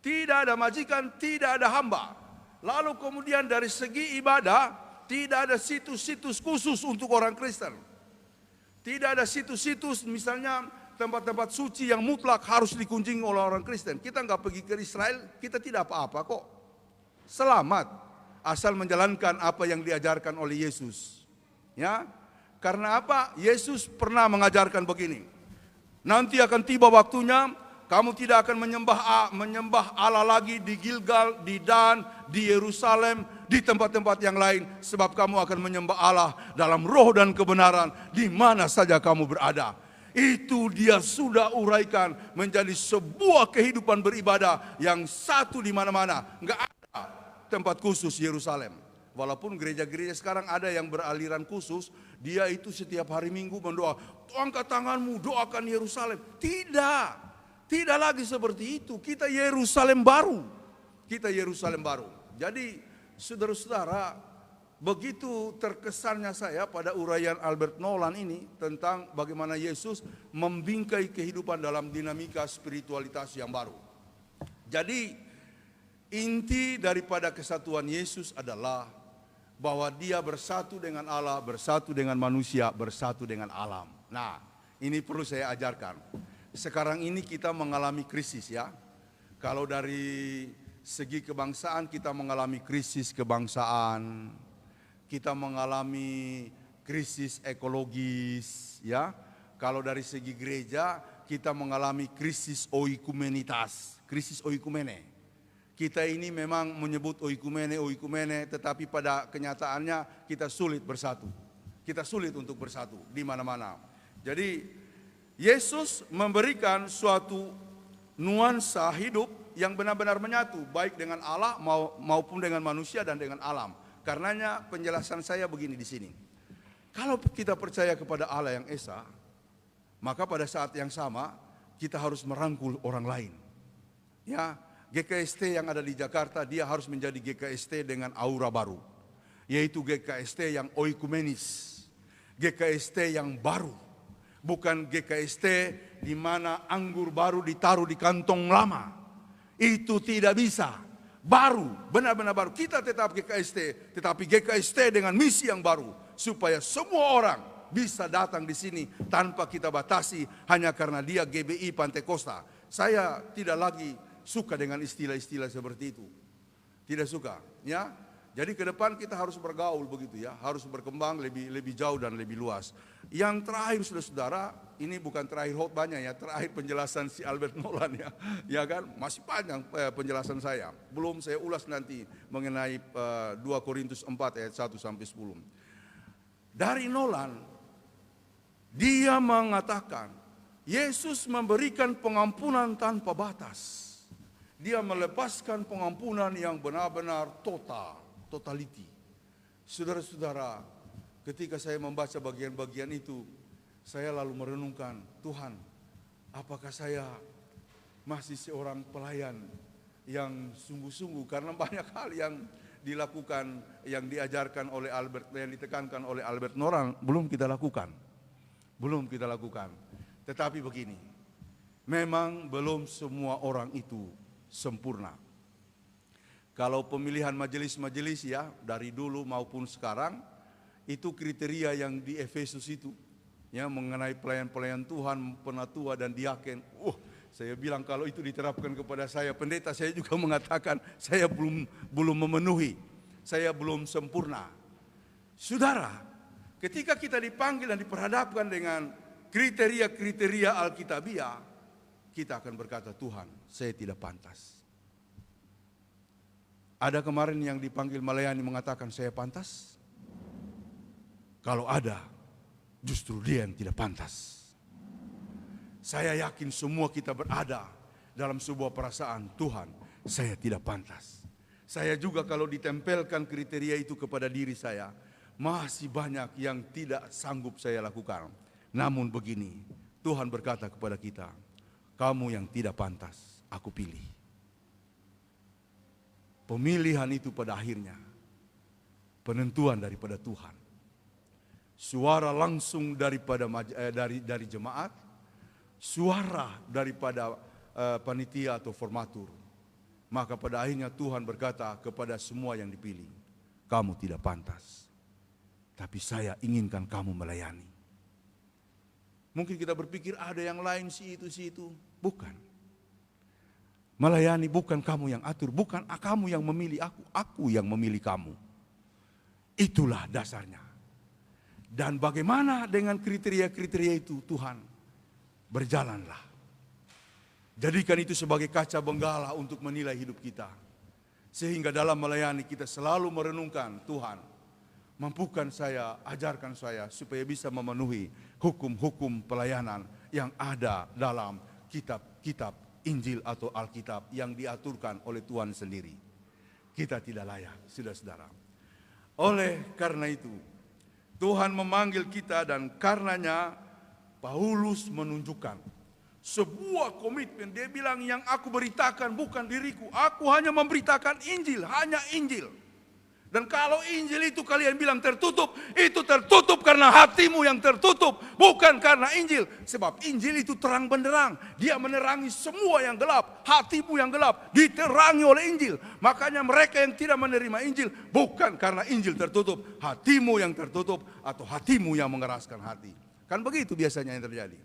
Tidak ada majikan, tidak ada hamba. Lalu kemudian dari segi ibadah, tidak ada situs-situs khusus untuk orang Kristen. Tidak ada situs-situs misalnya tempat-tempat suci yang mutlak harus dikunjungi oleh orang Kristen. Kita nggak pergi ke Israel, kita tidak apa-apa kok. Selamat, asal menjalankan apa yang diajarkan oleh Yesus. Ya, karena apa? Yesus pernah mengajarkan begini. Nanti akan tiba waktunya, Kamu tidak akan menyembah Allah lagi di Gilgal, di Dan, di Yerusalem, di tempat-tempat yang lain. Sebab kamu akan menyembah Allah dalam roh dan kebenaran di mana saja kamu berada. Itu dia sudah uraikan menjadi sebuah kehidupan beribadah yang satu di mana-mana. Enggak ada tempat khusus Yerusalem. Walaupun gereja-gereja sekarang ada yang beraliran khusus, dia itu setiap hari Minggu mendoa, angkat tanganmu, doakan Yerusalem. Tidak lagi seperti itu. Kita Yerusalem baru. Kita Yerusalem baru. Jadi saudara-saudara, begitu terkesannya saya pada uraian Albert Nolan ini tentang bagaimana Yesus membingkai kehidupan dalam dinamika spiritualitas yang baru. Jadi inti daripada kesatuan Yesus adalah bahwa dia bersatu dengan Allah, bersatu dengan manusia, bersatu dengan alam. Nah, ini perlu saya ajarkan. Sekarang ini kita mengalami krisis ya. Kalau dari segi kebangsaan kita mengalami krisis kebangsaan, kita mengalami krisis ekologis ya. Kalau dari segi gereja kita mengalami krisis oikumenitas, krisis oikumene. Kita ini memang menyebut oikumene, tetapi pada kenyataannya kita sulit bersatu. Kita sulit untuk bersatu di mana-mana. Jadi Yesus memberikan suatu nuansa hidup yang benar-benar menyatu, baik dengan Allah maupun dengan manusia dan dengan alam. Karenanya penjelasan saya begini di sini. Kalau kita percaya kepada Allah yang Esa, maka pada saat yang sama kita harus merangkul orang lain. Ya, GKST yang ada di Jakarta, dia harus menjadi GKST dengan aura baru, yaitu GKST yang oikumenis, GKST yang baru, bukan GKST di mana anggur baru ditaruh di kantong lama. Itu tidak bisa. Baru, benar-benar baru. Kita tetap GKST, tetapi GKST dengan misi yang baru, supaya semua orang bisa datang di sini tanpa kita batasi hanya karena dia GBI Pantai Kosta. Saya tidak lagi suka dengan istilah-istilah seperti itu. Tidak suka, ya. Jadi ke depan kita harus bergaul begitu ya, harus berkembang lebih jauh dan lebih luas. Yang terakhir saudara-saudara, ini bukan terakhir khotbahnya ya, terakhir penjelasan si Albert Nolan ya. Ya kan, masih panjang penjelasan saya. Belum saya ulas nanti mengenai 2 Korintus 4 ayat 1 sampai 10. Dari Nolan, dia mengatakan Yesus memberikan pengampunan tanpa batas. Dia melepaskan pengampunan yang benar-benar totality. Saudara-saudara, ketika saya membaca bagian-bagian itu, saya lalu merenungkan, Tuhan, apakah saya masih seorang pelayan yang sungguh-sungguh, karena banyak hal yang dilakukan, yang diajarkan oleh Albert, yang ditekankan oleh Albert Nolan, belum kita lakukan. Tetapi begini, memang belum semua orang itu sempurna. Kalau pemilihan majelis-majelis ya, dari dulu maupun sekarang, itu kriteria yang di Efesus itu, ya, mengenai pelayan-pelayan Tuhan, penatua dan diaken. Saya bilang kalau itu diterapkan kepada saya, pendeta, saya juga mengatakan saya belum memenuhi, saya belum sempurna. Saudara, ketika kita dipanggil dan diperhadapkan dengan kriteria-kriteria Alkitabiah, kita akan berkata, Tuhan, saya tidak pantas. Ada kemarin yang dipanggil melayani mengatakan saya pantas? Kalau ada, justru dia yang tidak pantas. Saya yakin semua kita berada dalam sebuah perasaan, Tuhan, saya tidak pantas. Saya juga kalau ditempelkan kriteria itu kepada diri saya, masih banyak yang tidak sanggup saya lakukan. Namun begini, Tuhan berkata kepada kita, kamu yang tidak pantas, aku pilih. Pemilihan itu pada akhirnya penentuan daripada Tuhan. Suara langsung daripada dari jemaat, suara daripada panitia atau formatur. Maka pada akhirnya Tuhan berkata kepada semua yang dipilih, kamu tidak pantas, tapi saya inginkan kamu melayani. Mungkin kita berpikir ada yang lain si itu. Bukan. Melayani bukan kamu yang atur, bukan kamu yang memilih aku yang memilih kamu. Itulah dasarnya. Dan bagaimana dengan kriteria-kriteria itu, Tuhan? Berjalanlah. Jadikan itu sebagai kaca benggala untuk menilai hidup kita. Sehingga dalam melayani kita selalu merenungkan, Tuhan, mampukan saya, ajarkan saya supaya bisa memenuhi hukum-hukum pelayanan yang ada dalam kitab-kitab Injil atau Alkitab yang diaturkan oleh Tuhan sendiri. Kita tidak layak, saudara-saudara. Oleh karena itu, Tuhan memanggil kita dan karenanya Paulus menunjukkan sebuah komitmen. Dia bilang, yang aku beritakan bukan diriku, aku hanya memberitakan Injil, hanya Injil. Dan kalau Injil itu kalian bilang tertutup, itu tertutup karena hatimu yang tertutup, bukan karena Injil. Sebab Injil itu terang benderang, dia menerangi semua yang gelap. Hatimu yang gelap diterangi oleh Injil. Makanya mereka yang tidak menerima Injil bukan karena Injil tertutup, hatimu yang tertutup atau hatimu yang mengeraskan hati. Kan begitu biasanya yang terjadi.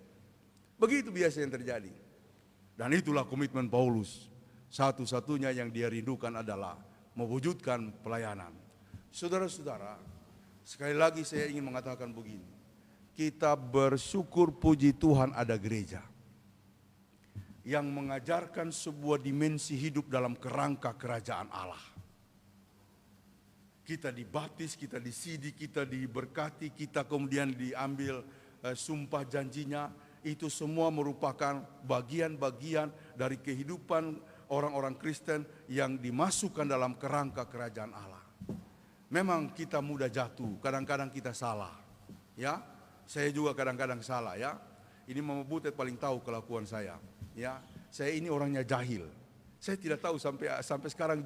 Begitu biasa yang terjadi. Dan itulah komitmen Paulus. Satu-satunya yang dia rindukan adalah mewujudkan pelayanan. Saudara-saudara, sekali lagi saya ingin mengatakan begini. Kita bersyukur puji Tuhan ada gereja yang mengajarkan sebuah dimensi hidup dalam kerangka kerajaan Allah. Kita dibaptis, kita disidi, kita diberkati, kita kemudian diambil sumpah janjinya. Itu semua merupakan bagian-bagian dari kehidupan orang-orang Kristen yang dimasukkan dalam kerangka kerajaan Allah. Memang kita mudah jatuh, kadang-kadang kita salah. Ya, saya juga kadang-kadang salah ya. Ini Mama Butet paling tahu kelakuan saya. Ya, saya ini orangnya jahil. Saya tidak tahu sampai sekarang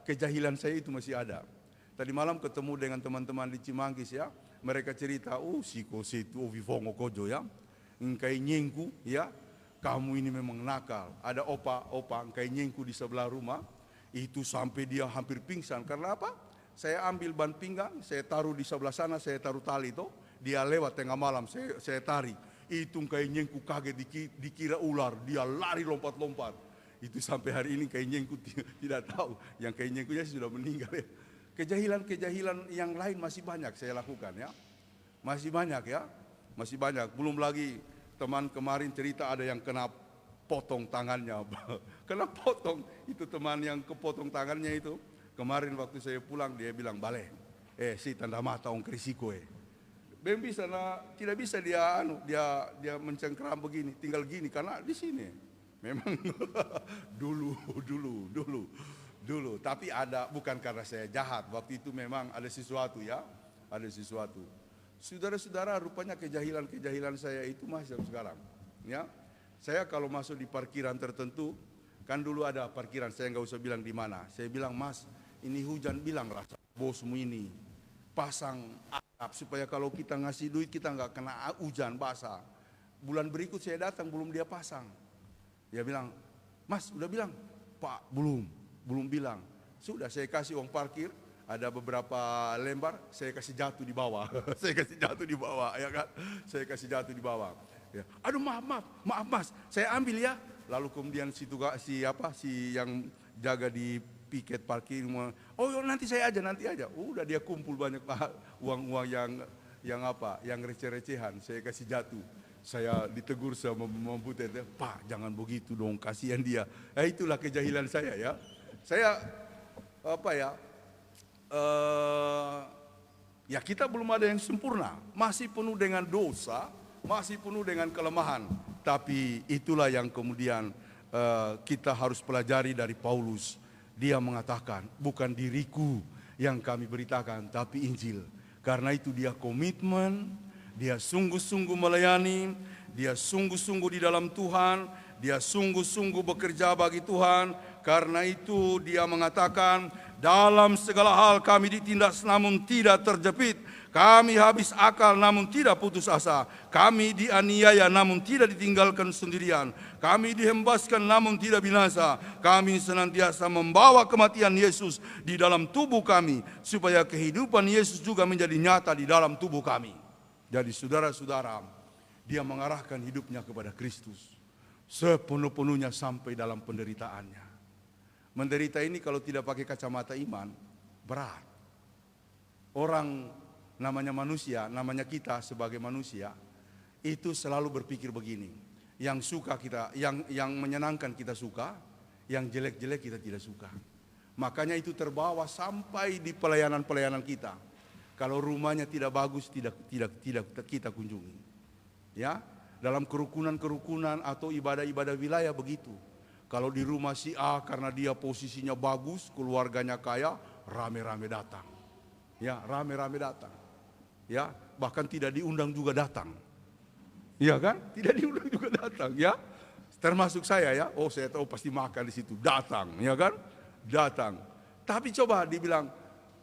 kejahilan saya itu masih ada. Tadi malam ketemu dengan teman-teman di Cimanggis ya. Mereka cerita, siko situ vifongo kojo ya. Engkai nyengku ya, kamu ini memang nakal. Ada opa engkai nyengku di sebelah rumah, itu sampai dia hampir pingsan. Karena apa? Saya ambil ban pinggang, saya taruh di sebelah sana, saya taruh tali itu, dia lewat tengah malam, saya tarik. Itu engkai nyengku kaget dikira ular, dia lari lompat-lompat. Itu sampai hari ini engkai nyengku tidak tahu, yang engkai nyengkunya sudah meninggal ya. Kejahilan-kejahilan yang lain masih banyak saya lakukan ya. Masih banyak ya, masih banyak. Belum lagi teman kemarin cerita ada yang kena potong tangannya. Kena potong, itu teman yang kepotong tangannya itu. Kemarin waktu saya pulang dia bilang, bale, si tanda mata ong krisiko Ben bisa tidak bisa dia mencengkeram begini, tinggal gini karena di sini. Memang dulu. Tapi ada, bukan karena saya jahat. Waktu itu memang ada sesuatu ya, ada sesuatu. Saudara-saudara, rupanya kejahilan saya itu masih sekarang. Ya, saya kalau masuk di parkiran tertentu, kan dulu ada parkiran, saya nggak usah bilang di mana. Saya bilang, Mas, ini hujan, bilanglah bosmu ini pasang atap supaya kalau kita ngasih duit kita nggak kena hujan basah. Bulan berikut saya datang belum dia pasang. Dia bilang, Mas, udah bilang? Pak, belum bilang. Sudah saya kasih uang parkir. Ada beberapa lembar, saya kasih jatuh di bawah. Saya kasih jatuh di bawah, ya kan? Saya kasih jatuh di bawah. Ya. Aduh maaf Mas, saya ambil ya. Lalu kemudian si yang jaga di piket parkir, nanti saya aja, nanti aja. Udah dia kumpul banyak uang-uang yang receh-recehan. Saya kasih jatuh. Saya ditegur sama Butet, Pak jangan begitu dong, kasihan dia. Itulah kejahilan saya ya. Saya ya kita belum ada yang sempurna, masih penuh dengan dosa, masih penuh dengan kelemahan. Tapi itulah yang kemudian kita harus pelajari dari Paulus. Dia mengatakan, bukan diriku yang kami beritakan, tapi Injil. Karena itu dia komitmen, dia sungguh-sungguh melayani, dia sungguh-sungguh di dalam Tuhan, dia sungguh-sungguh bekerja bagi Tuhan. Karena itu dia mengatakan, dalam segala hal kami ditindas namun tidak terjepit. Kami habis akal namun tidak putus asa. Kami dianiaya namun tidak ditinggalkan sendirian. Kami dihembaskan namun tidak binasa. Kami senantiasa membawa kematian Yesus di dalam tubuh kami, supaya kehidupan Yesus juga menjadi nyata di dalam tubuh kami. Jadi saudara-saudara, dia mengarahkan hidupnya kepada Kristus sepenuh-penuhnya sampai dalam penderitaannya. Menderita ini kalau tidak pakai kacamata iman, berat. Orang namanya manusia, namanya kita sebagai manusia, itu selalu berpikir begini. Yang suka kita, yang menyenangkan kita suka, yang jelek-jelek kita tidak suka. Makanya itu terbawa sampai di pelayanan-pelayanan kita. Kalau rumahnya tidak bagus, tidak kita kunjungi. Ya, dalam kerukunan-kerukunan atau ibadah-ibadah wilayah begitu. Kalau di rumah si A karena dia posisinya bagus, keluarganya kaya, rame-rame datang. Ya, rame-rame datang. Ya, bahkan tidak diundang juga datang. Iya kan? Tidak diundang juga datang, ya. Termasuk saya ya. Oh, saya tahu pasti makan di situ. Datang, ya kan? Datang. Tapi coba dibilang,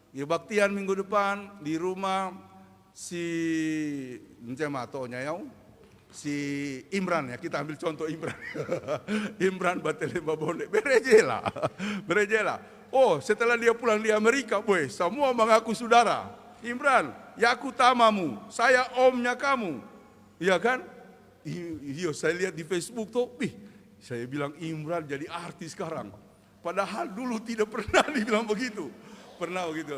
ya baktian minggu depan di rumah si si Imran ya, kita ambil contoh Imran. Imran Batelemba Bonde, berejela. Oh, setelah dia pulang di Amerika, boy, semua mengaku saudara. Imran, ya aku tamamu, saya omnya kamu. Iya kan? Iya, saya lihat di Facebook tuh, saya bilang Imran jadi artis sekarang. Padahal dulu tidak pernah dibilang begitu. Pernah begitu.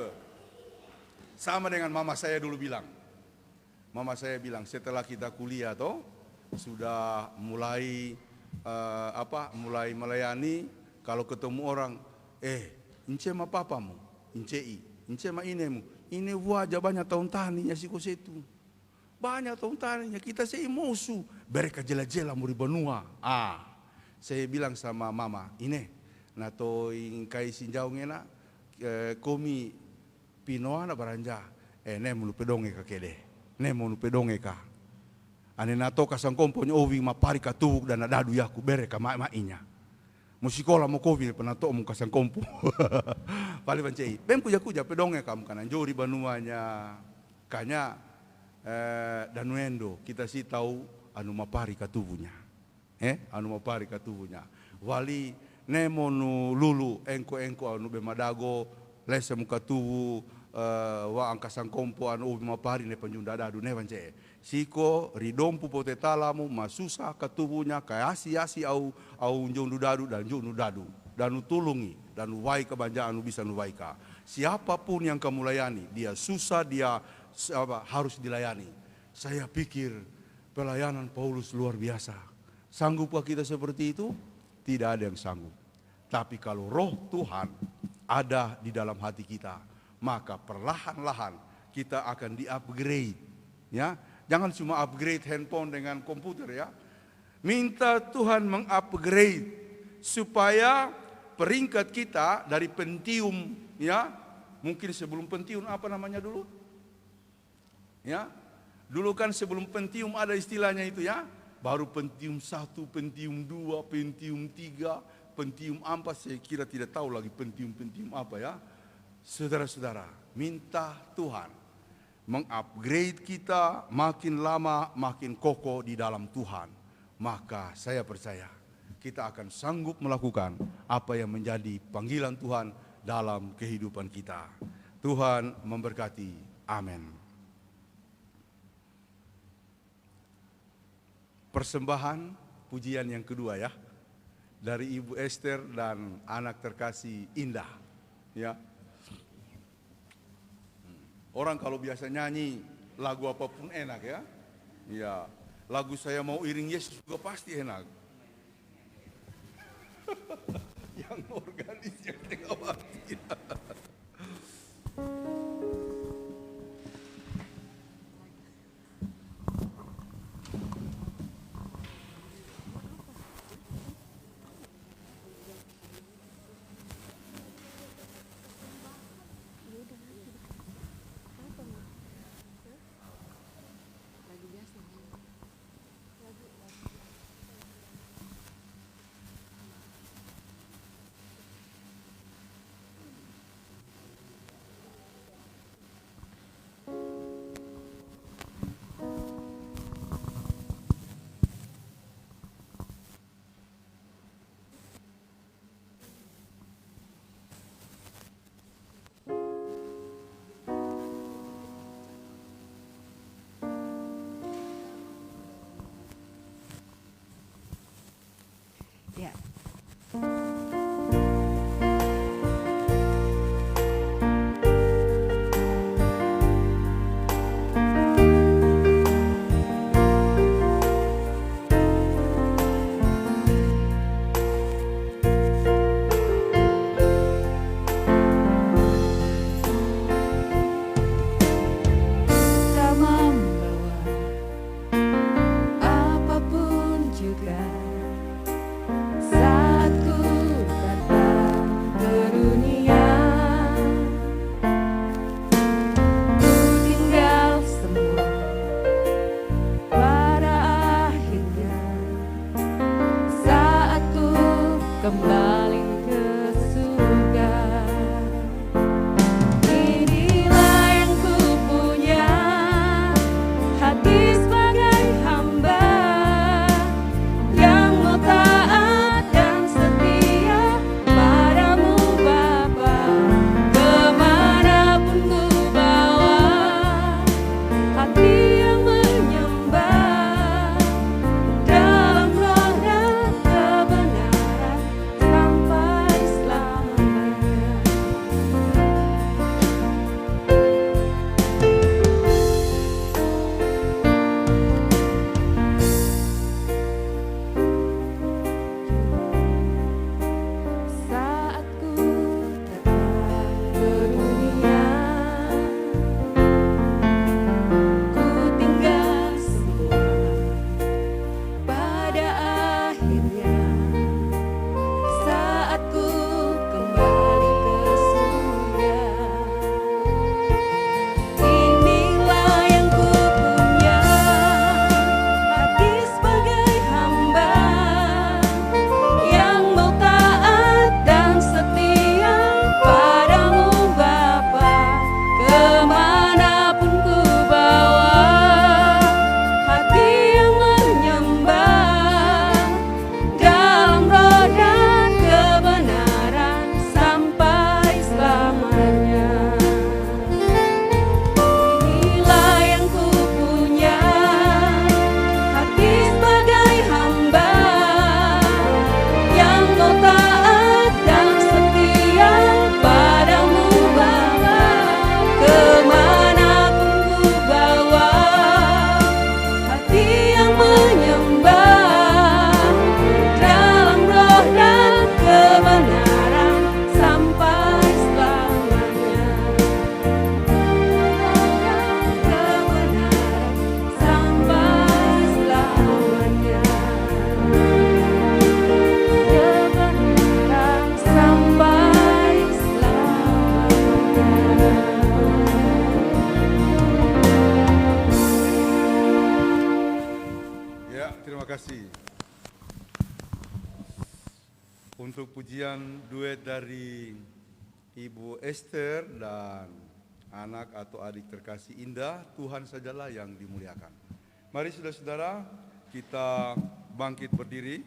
Sama dengan mama saya dulu bilang. Mama saya bilang setelah kita kuliah toh sudah mulai mulai melayani, kalau ketemu orang, ince ma papamu, ince ma inemu, ini wajah banyak tahun taninya si kosetu. Banyak tahun taninya kita sei musuh, mereka jela-jela muri benua. Saya bilang sama mama, ini nato ingkai sinjau ngena komi pinoana baranja, ne mulu pedonge kakede. Nemo nu pedonge ka. Ane nato kasang komponyo owi mapari katubuk dan adadu yaku bere ka ma-inya. Musikola mo kovi penato mo kasang kompo. Pali pancei. Bem kuja pedonge kamu kanan jori banuanya. Kanya danuendo kita sih tahu anu mapari katubunya. Anu mapari katubunya. Wali nemo nu lulu engko anu bemadago lese muka tubu wa angkasang kompo anu ubi mapari ne penjunda dadu ne wance siko ridompu potetalamu masusa katubunya kayasi au unjung dadu dan jundu dadu dan tulungi dan wai kebanjaan anu bisa nuwaika. Siapapun yang kamu layani, dia susah, dia harus dilayani. Saya pikir pelayanan Paulus luar biasa. Sanggupkah kita seperti itu? Tidak ada yang sanggup. Tapi kalau roh Tuhan ada di dalam hati kita, maka perlahan-lahan kita akan di-upgrade. Ya, jangan cuma upgrade handphone dengan komputer ya. Minta Tuhan meng-upgrade supaya peringkat kita dari pentium ya, mungkin sebelum pentium apa namanya dulu? Ya. Dulu kan sebelum pentium ada istilahnya itu ya. Baru pentium 1, pentium 2, pentium 3, pentium 4, saya kira tidak tahu lagi pentium apa ya. Saudara-saudara, minta Tuhan mengupgrade kita makin lama makin kokoh di dalam Tuhan. Maka saya percaya kita akan sanggup melakukan apa yang menjadi panggilan Tuhan dalam kehidupan kita. Tuhan memberkati. Amin. Persembahan pujian yang kedua ya, dari Ibu Esther dan anak terkasih Indah ya. Orang kalau biasa nyanyi lagu apapun enak ya. Ya, lagu Saya Mau Iring Yesus juga pasti enak. Yang organis yang tengah waktu. terima kasih. Untuk pujian duet dari Ibu Esther dan anak atau adik terkasih Indah, Tuhan sajalah yang dimuliakan. Mari saudara-saudara, kita bangkit berdiri.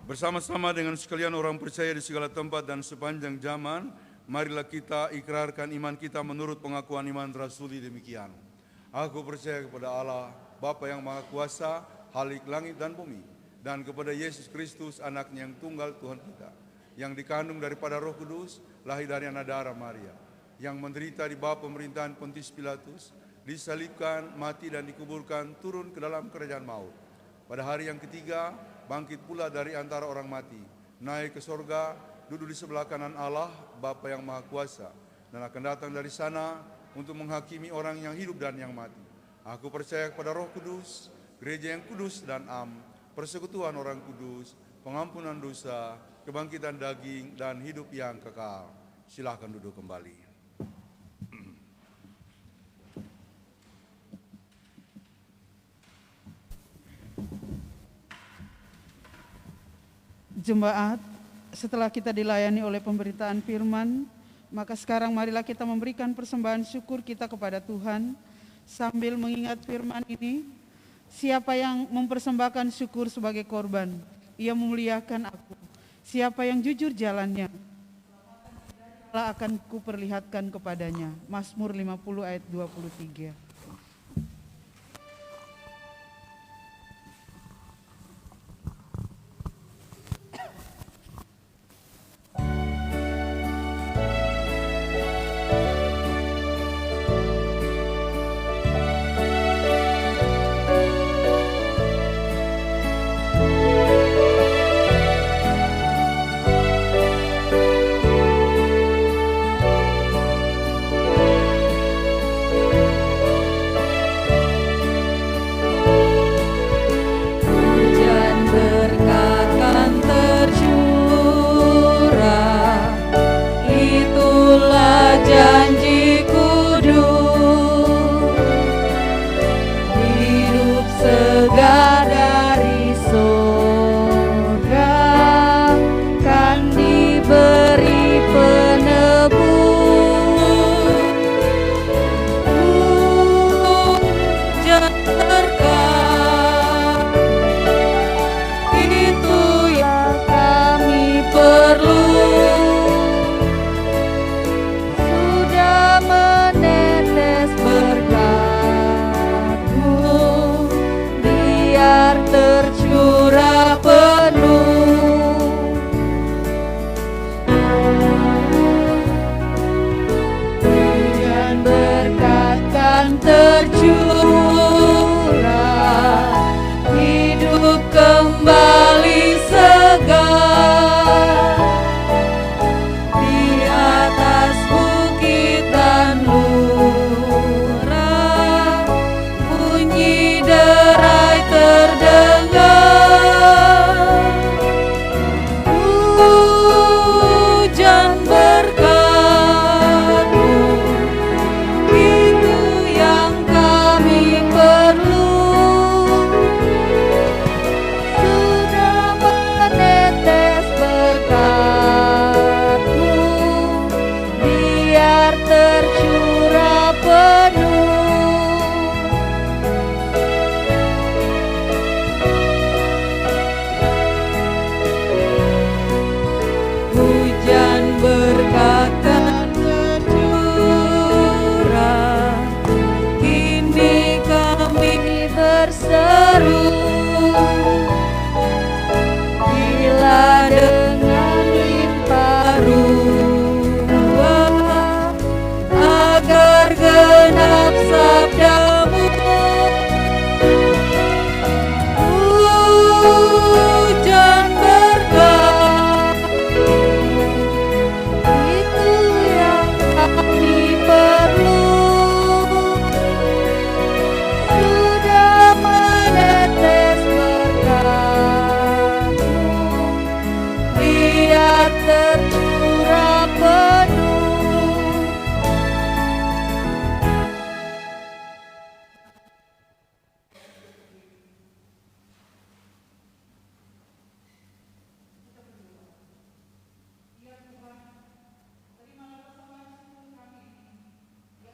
Bersama-sama dengan sekalian orang percaya di segala tempat dan sepanjang zaman, marilah kita ikrarkan iman kita menurut pengakuan iman rasuli demikian. Aku percaya kepada Allah, Bapa yang Maha Kuasa, Khalik langit dan bumi, dan kepada Yesus Kristus, anaknya yang tunggal Tuhan kita, yang dikandung daripada Roh Kudus, lahir dari anak darah Maria, yang menderita di bawah pemerintahan Pontius Pilatus, disalibkan, mati dan dikuburkan, turun ke dalam kerajaan maut. Pada hari yang ketiga, bangkit pula dari antara orang mati, naik ke sorga, duduk di sebelah kanan Allah, Bapa yang Maha Kuasa, dan akan datang dari sana untuk menghakimi orang yang hidup dan yang mati. Aku percaya kepada Roh Kudus, gereja yang kudus dan am, persekutuan orang kudus, pengampunan dosa, kebangkitan daging, dan hidup yang kekal. Silakan duduk kembali. Jemaat, setelah kita dilayani oleh pemberitaan firman, maka sekarang marilah kita memberikan persembahan syukur kita kepada Tuhan sambil mengingat firman ini. Siapa yang mempersembahkan syukur sebagai korban, ia memuliakan aku. Siapa yang jujur jalannya, Allah akan kuperlihatkan kepadanya. Mazmur 50 ayat 23.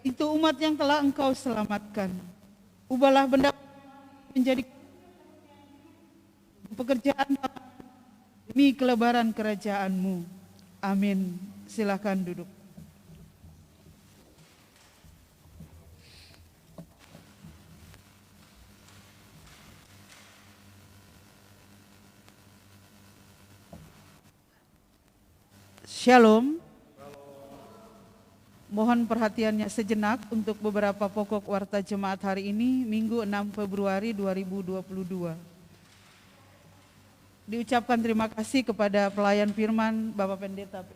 itu umat yang telah Engkau selamatkan. Ubahlah benda menjadi pekerjaan demi kelebaran kerajaan-Mu. Amin. Silakan duduk. Shalom. Mohon perhatiannya sejenak untuk beberapa pokok warta jemaat hari ini, Minggu 6 Februari 2022. Diucapkan terima kasih kepada pelayan firman Bapak Pendeta.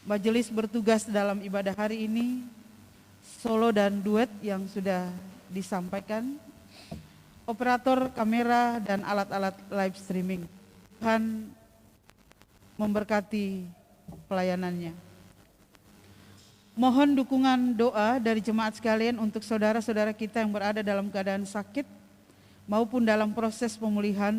Majelis bertugas dalam ibadah hari ini, solo dan duet yang sudah disampaikan, operator kamera dan alat-alat live streaming. Tuhan memberkati pelayanannya. Mohon dukungan doa dari jemaat sekalian untuk saudara-saudara kita yang berada dalam keadaan sakit maupun dalam proses pemulihan.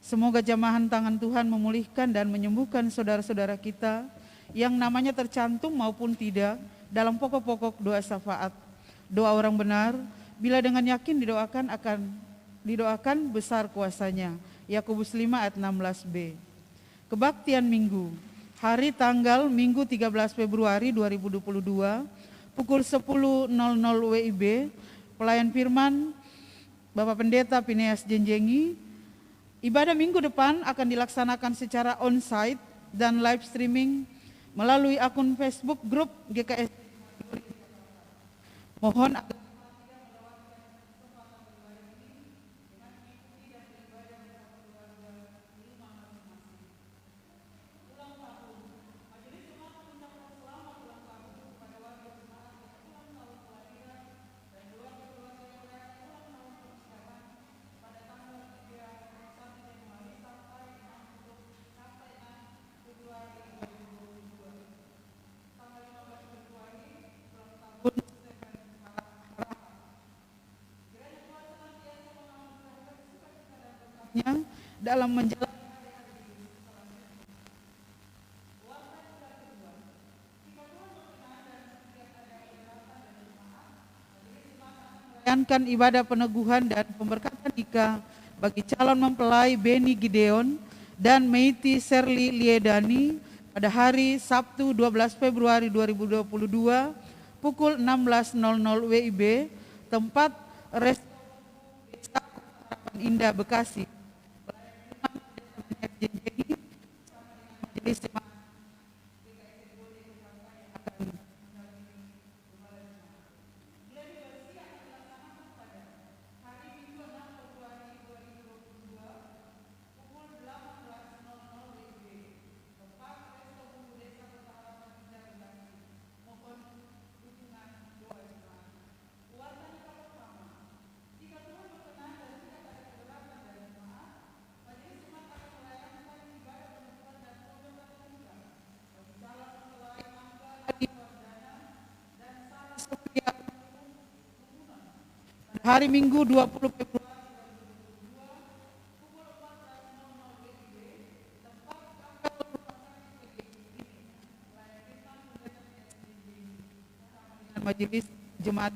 Semoga jamahan tangan Tuhan memulihkan dan menyembuhkan saudara-saudara kita yang namanya tercantum maupun tidak dalam pokok-pokok doa syafaat. Doa orang benar bila dengan yakin didoakan besar kuasanya. Yakobus 5 ayat 16b. Kebaktian Minggu, hari tanggal Minggu 13 Februari 2022, pukul 10.00 WIB, pelayan firman Bapak Pendeta Phineas Jenjengi. Ibadah minggu depan akan dilaksanakan secara on-site dan live streaming melalui akun Facebook grup GKS. Mohon dalam menjalankan ibadah peneguhan dan pemberkatan nikah bagi calon mempelai Beni Gideon dan Meiti Serli Liedani pada hari Sabtu 12 Februari 2022 pukul 16.00 WIB, tempat Desa Harapan Indah, Bekasi. Majelis jemaat hari Minggu 20 Februari Majelis Jemaat.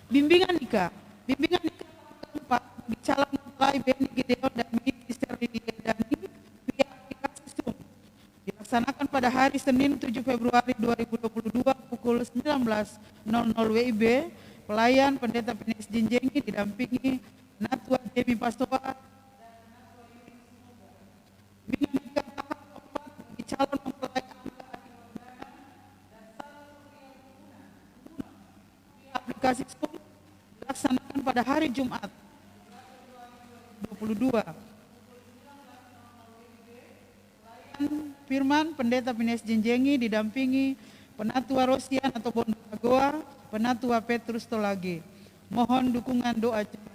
Bimbingan nikah keempat di calon mempelai Beni Gideon dan Meiti Serli Liedani via aplikasi Zoom dilaksanakan pada hari Senin 7 Februari 2022 pukul 19.00 WIB. Pelayan Pendeta Phineas Jenjengi didampingi Natua Demi Pastoa. Bimbingan nikah tahap keempat bagi calon mempelai aplikasi Zoom dilaksanakan pada hari Jumat 22. Firman Pendeta Phineas Jenjengi didampingi Penatua Rosian atau Bondo Agoa, Penatua Petrus Tolage. Mohon dukungan doa jemaat.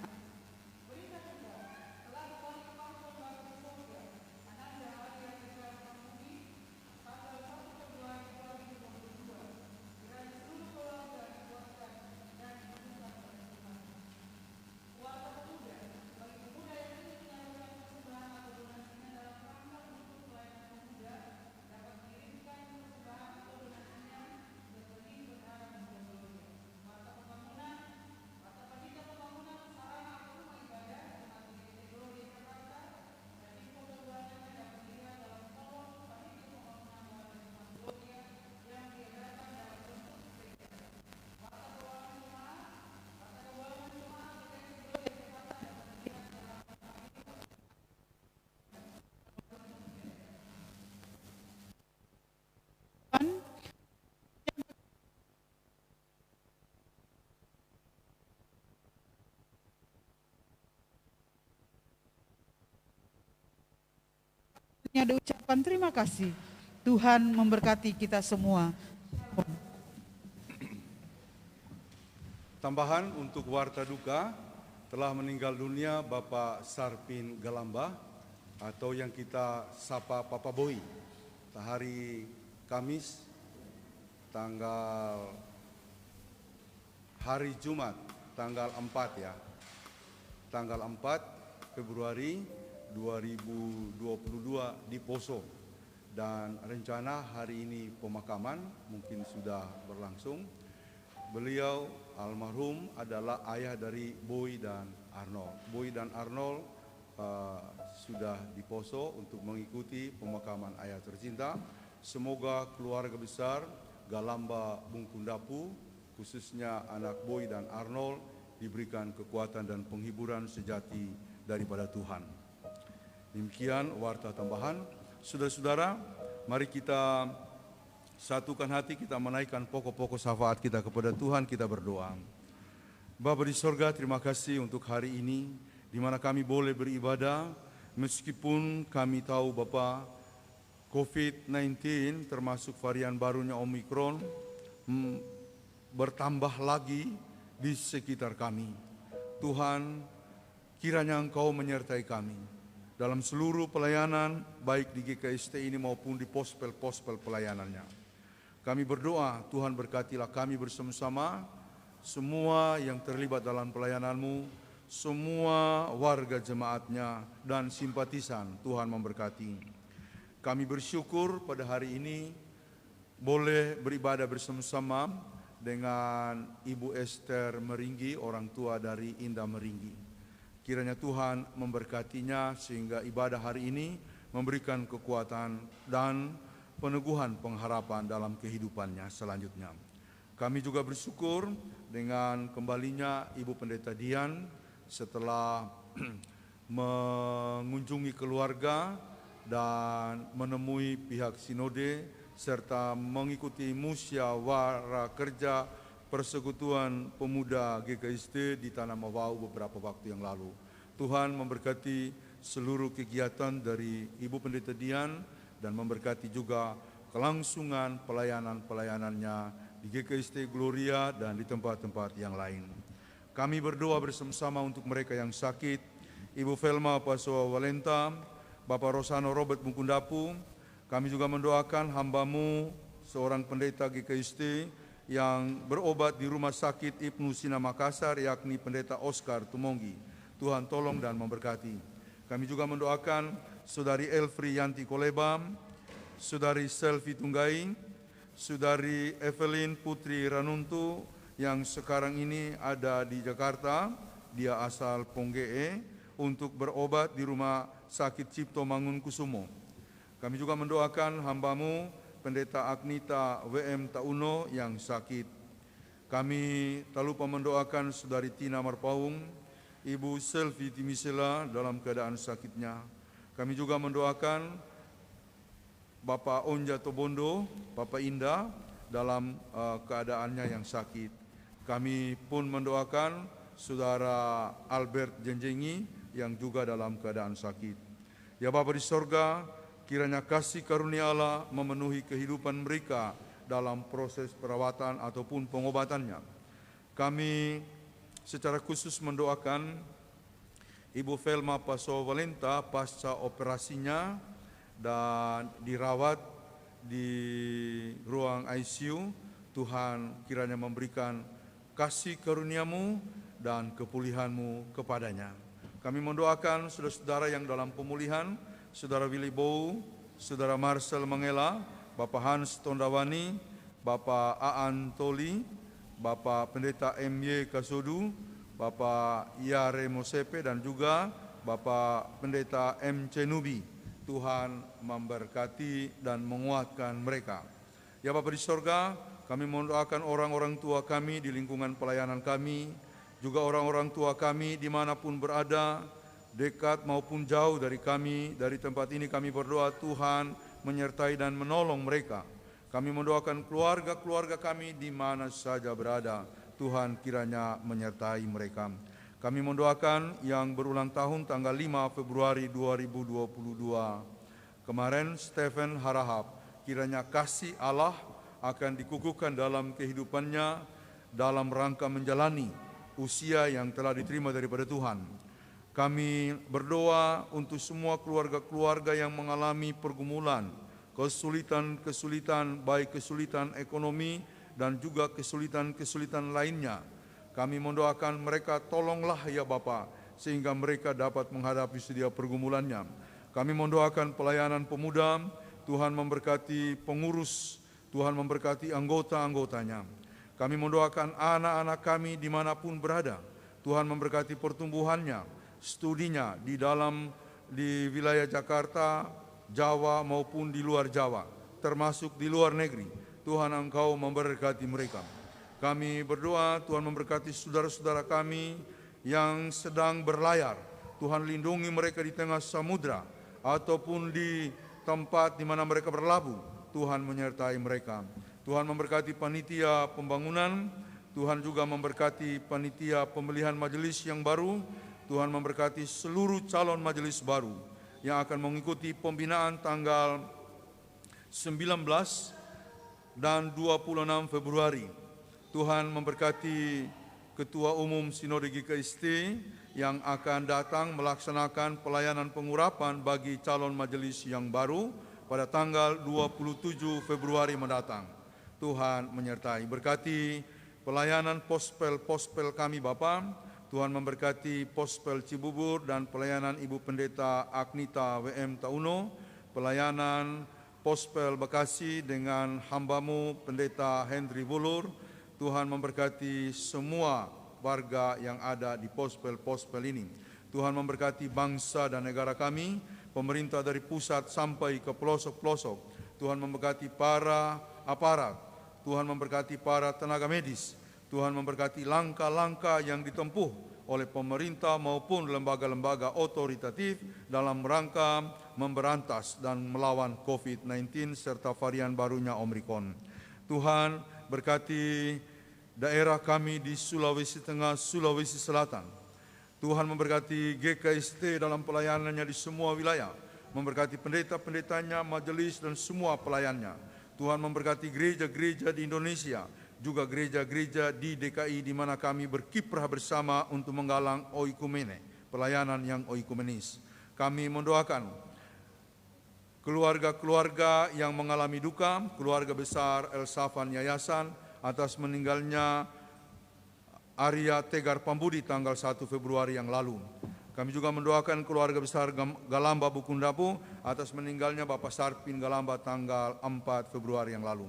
ada ucapan terima kasih. Tuhan memberkati kita semua. Tambahan untuk warta duka, telah meninggal dunia Bapak Sarpin Galamba atau yang kita sapa Papa Boy. Hari Kamis, hari Jumat, tanggal 4 ya. Tanggal 4 Februari 2022 di Poso. Dan rencana hari ini pemakaman mungkin sudah berlangsung. Beliau almarhum adalah ayah dari Boy dan Arnold. Boy dan Arnold sudah di Poso untuk mengikuti pemakaman ayah tercinta. Semoga keluarga besar Galamba Bungkundapu, khususnya anak Boy dan Arnold, diberikan kekuatan dan penghiburan sejati daripada Tuhan. Demikian warta tambahan. Saudara-saudara, mari kita satukan hati, kita menaikkan pokok-pokok syafaat kita kepada Tuhan, kita berdoa. Bapa di sorga, terima kasih untuk hari ini, di mana kami boleh beribadah, meskipun kami tahu Bapa, COVID-19 termasuk varian barunya Omikron bertambah lagi di sekitar kami. Tuhan, kiranya Engkau menyertai kami dalam seluruh pelayanan, baik di GKST ini maupun di pospel-pospel pelayanannya. Kami berdoa, Tuhan berkatilah kami bersama-sama, semua yang terlibat dalam pelayanan-Mu, semua warga jemaatnya dan simpatisan, Tuhan memberkati. Kami bersyukur pada hari ini boleh beribadah bersama-sama dengan Ibu Esther Meringgi, orang tua dari Indah Meringgi. Kiranya Tuhan memberkatinya sehingga ibadah hari ini memberikan kekuatan dan peneguhan pengharapan dalam kehidupannya selanjutnya. Kami juga bersyukur dengan kembalinya Ibu Pendeta Dian setelah mengunjungi keluarga dan menemui pihak sinode serta mengikuti musyawarah kerja Persekutuan Pemuda GKST di Tanah Mawau beberapa waktu yang lalu. Tuhan memberkati seluruh kegiatan dari Ibu Pendeta Dian dan memberkati juga kelangsungan pelayanan-pelayanannya di GKST Gloria dan di tempat-tempat yang lain. Kami berdoa bersama-sama untuk mereka yang sakit, Ibu Velma Pasoa Walenta, Bapak Rosano Robert Bungkundapu. Kami juga mendoakan hamba-Mu, seorang pendeta GKST yang berobat di Rumah Sakit Ibnu Sina Makassar, yakni Pendeta Oscar Tumonggi. Tuhan tolong dan memberkati. Kami juga mendoakan Saudari Elfri Yanti Kolebam, Saudari Selvi Tunggai, Saudari Evelyn Putri Ranuntu yang sekarang ini ada di Jakarta, dia asal Ponggee, untuk berobat di Rumah Sakit Cipto Mangunkusumo. Kami juga mendoakan hamba-Mu, Pendeta Agnita WM Tauno yang sakit. Kami tak lupa mendoakan Saudari Tina Marpaung, Ibu Selvi Timisela dalam keadaan sakitnya. Kami juga mendoakan Bapak Onja Tobondo, Bapak Indah dalam keadaannya yang sakit. Kami pun mendoakan Saudara Albert Jenjengi yang juga dalam keadaan sakit. Ya Bapa di sorga, kiranya kasih karunia Allah memenuhi kehidupan mereka dalam proses perawatan ataupun pengobatannya. Kami secara khusus mendoakan Ibu Velma Paso Valenta pasca operasinya dan dirawat di ruang ICU. Tuhan kiranya memberikan kasih karunia-Mu dan kepulihan-Mu kepadanya. Kami mendoakan saudara-saudara yang dalam pemulihan, Saudara Willy Bow, Saudara Marcel Mangela, Bapak Hans Tondawani, Bapak Aan Toli, Bapak Pendeta M.Y. Kasodu, Bapak Yare Mosepe, dan juga Bapak Pendeta M. Cenubi. Tuhan memberkati dan menguatkan mereka. Ya Bapa di sorga, kami mendoakan orang-orang tua kami di lingkungan pelayanan kami, juga orang-orang tua kami dimanapun berada, dekat maupun jauh dari kami, dari tempat ini kami berdoa Tuhan menyertai dan menolong mereka. Kami mendoakan keluarga-keluarga kami di mana saja berada, Tuhan kiranya menyertai mereka. Kami mendoakan yang berulang tahun tanggal 5 Februari 2022, Kemarin Stephen harahap kiranya kasih Allah akan dikukuhkan dalam kehidupannya dalam rangka menjalani usia yang telah diterima daripada Tuhan. Kami berdoa untuk semua keluarga-keluarga yang mengalami pergumulan, kesulitan-kesulitan, baik kesulitan ekonomi dan juga kesulitan-kesulitan lainnya. Kami mendoakan mereka, tolonglah ya Bapa, sehingga mereka dapat menghadapi setiap pergumulannya. Kami mendoakan pelayanan pemuda, Tuhan memberkati pengurus, Tuhan memberkati anggota-anggotanya. Kami mendoakan anak-anak kami dimanapun berada, Tuhan memberkati pertumbuhannya, studinya di wilayah Jakarta, Jawa maupun di luar Jawa, termasuk di luar negeri. Tuhan Engkau memberkati mereka. Kami berdoa Tuhan memberkati saudara-saudara kami yang sedang berlayar. Tuhan lindungi mereka di tengah samudra ataupun di tempat di mana mereka berlabuh. Tuhan menyertai mereka. Tuhan memberkati panitia pembangunan. Tuhan juga memberkati panitia pemilihan majelis yang baru. Tuhan memberkati seluruh calon majelis baru yang akan mengikuti pembinaan tanggal 19 dan 26 Februari. Tuhan memberkati Ketua Umum Sinode GKST yang akan datang melaksanakan pelayanan pengurapan bagi calon majelis yang baru pada tanggal 27 Februari mendatang. Tuhan menyertai. Berkati pelayanan pospel kami Bapa. Tuhan memberkati pospel Cibubur dan pelayanan Ibu Pendeta Agnita WM Tauno, pelayanan pospel Bekasi dengan hambamu Pendeta Henry Bulur. Tuhan memberkati semua warga yang ada di pospel-pospel ini. Tuhan memberkati bangsa dan negara kami, pemerintah dari pusat sampai ke pelosok-pelosok. Tuhan memberkati para aparat, Tuhan memberkati para tenaga medis, Tuhan memberkati langkah-langkah yang ditempuh oleh pemerintah maupun lembaga-lembaga otoritatif dalam rangka memberantas dan melawan COVID-19 serta varian barunya Omikron. Tuhan berkati daerah kami di Sulawesi Tengah, Sulawesi Selatan. Tuhan memberkati GKST dalam pelayanannya di semua wilayah, memberkati pendeta-pendetanya, majelis dan semua pelayannya. Tuhan memberkati gereja-gereja di Indonesia, juga gereja-gereja di DKI di mana kami berkiprah bersama untuk menggalang oikumene, pelayanan yang oikumenis. Kami mendoakan keluarga-keluarga yang mengalami duka, keluarga besar El Safan Yayasan, atas meninggalnya Arya Tegar Pambudi tanggal 1 Februari yang lalu. Kami juga mendoakan keluarga besar Galamba Bukundapu atas meninggalnya Bapak Sarpin Galamba tanggal 4 Februari yang lalu.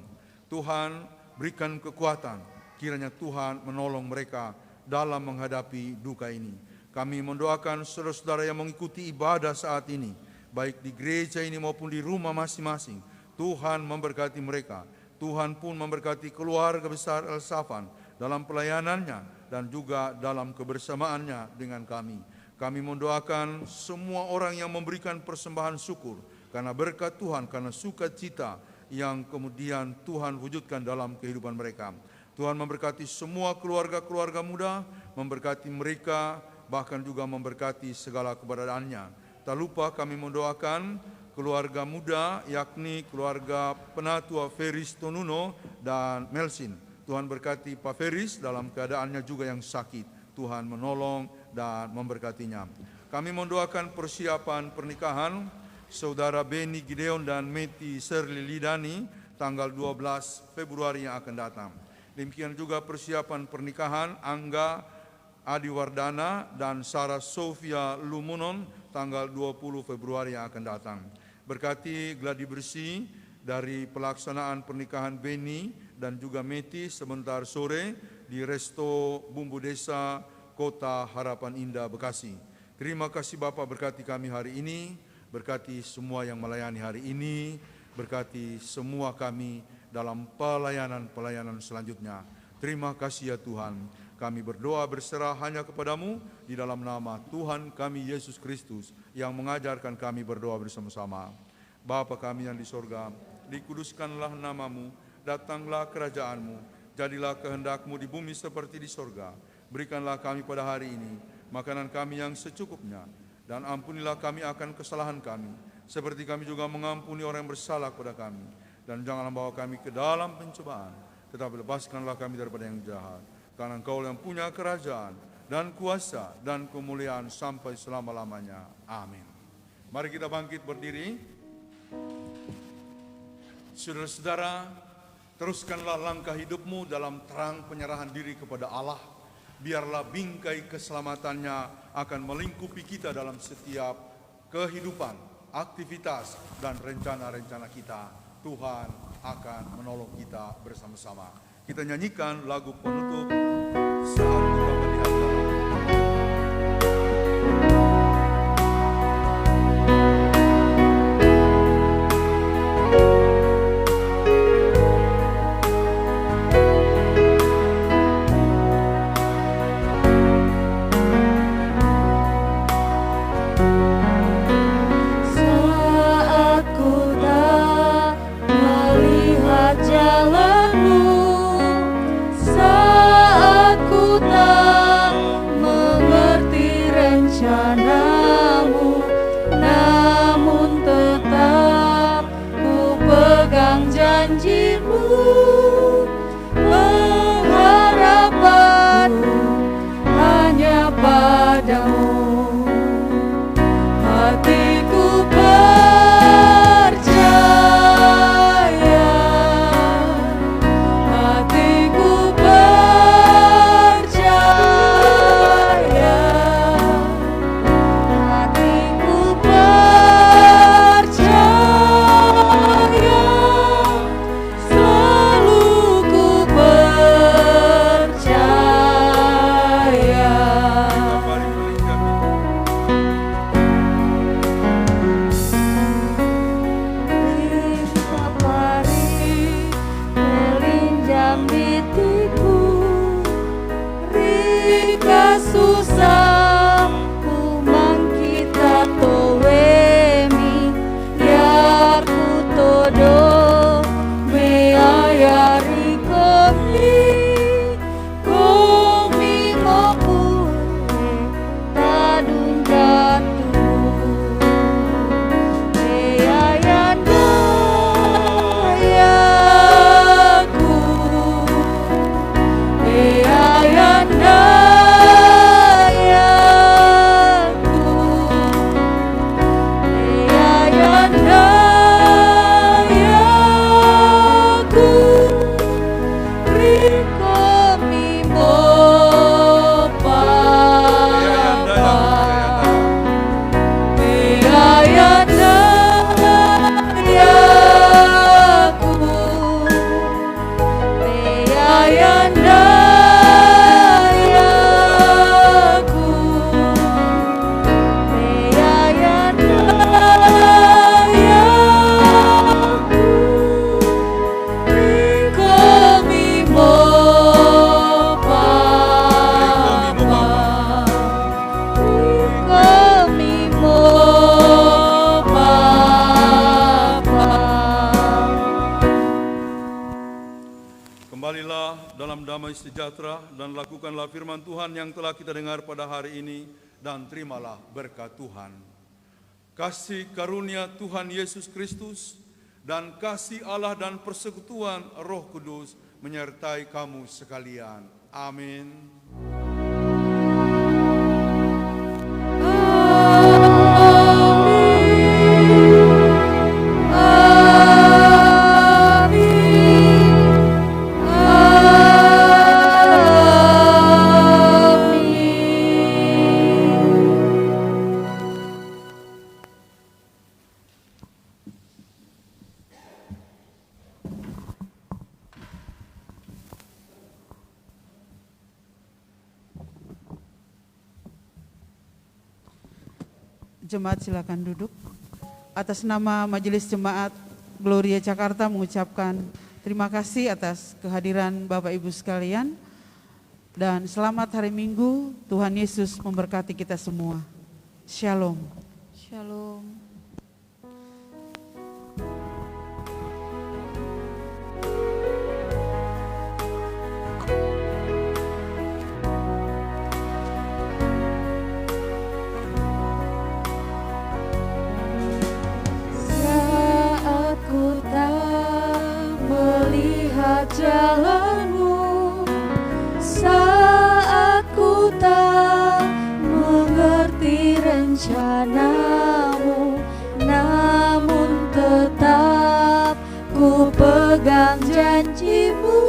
Tuhan berikan kekuatan, kiranya Tuhan menolong mereka dalam menghadapi duka ini. Kami mendoakan saudara-saudara yang mengikuti ibadah saat ini, baik di gereja ini maupun di rumah masing-masing. Tuhan memberkati mereka. Tuhan pun memberkati keluarga besar El Safan dalam pelayanannya dan juga dalam kebersamaannya dengan kami. Kami mendoakan semua orang yang memberikan persembahan syukur karena berkat Tuhan, karena sukacita yang kemudian Tuhan wujudkan dalam kehidupan mereka. Tuhan memberkati semua keluarga-keluarga muda, memberkati mereka, bahkan juga memberkati segala keberadaannya. Tak lupa kami mendoakan keluarga muda, yakni keluarga Penatua Feris Tonuno dan Melsin. Tuhan berkati Pak Feris dalam keadaannya juga yang sakit. Tuhan menolong dan memberkatinya. Kami mendoakan persiapan pernikahan Saudara Beni Gideon dan Meti Serli Lidani tanggal 12 Februari yang akan datang. Demikian juga persiapan pernikahan Angga Adiwardana dan Sarah Sofia Lumunon tanggal 20 Februari yang akan datang. Berkati gladi bersih dari pelaksanaan pernikahan Beni dan juga Meti sebentar sore di Resto Bumbu Desa Kota Harapan Indah Bekasi. Terima kasih Bapak, berkati kami hari ini, berkati semua yang melayani hari ini, berkati semua kami dalam pelayanan-pelayanan selanjutnya. Terima kasih ya Tuhan. Kami berdoa berserah hanya kepadamu di dalam nama Tuhan kami Yesus Kristus yang mengajarkan kami berdoa bersama-sama. Bapa kami yang di sorga, dikuduskanlah namamu, datanglah kerajaanmu, jadilah kehendakmu di bumi seperti di sorga. Berikanlah kami pada hari ini makanan kami yang secukupnya, dan ampunilah kami akan kesalahan kami, seperti kami juga mengampuni orang yang bersalah kepada kami. Dan janganlah bawa kami ke dalam pencobaan, tetapi lepaskanlah kami daripada yang jahat. Karena Engkau yang punya kerajaan dan kuasa dan kemuliaan sampai selama-lamanya. Amin. Mari kita bangkit berdiri. Saudara-saudara, teruskanlah langkah hidupmu dalam terang penyerahan diri kepada Allah. Biarlah bingkai keselamatannya akan melingkupi kita dalam setiap kehidupan, aktivitas, dan rencana-rencana kita. Tuhan akan menolong kita bersama-sama. Kita nyanyikan lagu penutup saat kita melihat jalan. Sejahtera dan lakukanlah firman Tuhan yang telah kita dengar pada hari ini dan terimalah berkat Tuhan. Kasih karunia Tuhan Yesus Kristus dan kasih Allah dan persekutuan Roh Kudus menyertai kamu sekalian. Amin. Jemaat silakan duduk. Atas nama Majelis Jemaat Gloria Jakarta mengucapkan terima kasih atas kehadiran Bapak Ibu sekalian dan selamat hari Minggu. Tuhan Yesus memberkati kita semua. Shalom. Shalom. jalanmu saat ku tak mengerti rencanamu, namun tetap ku pegang janjimu.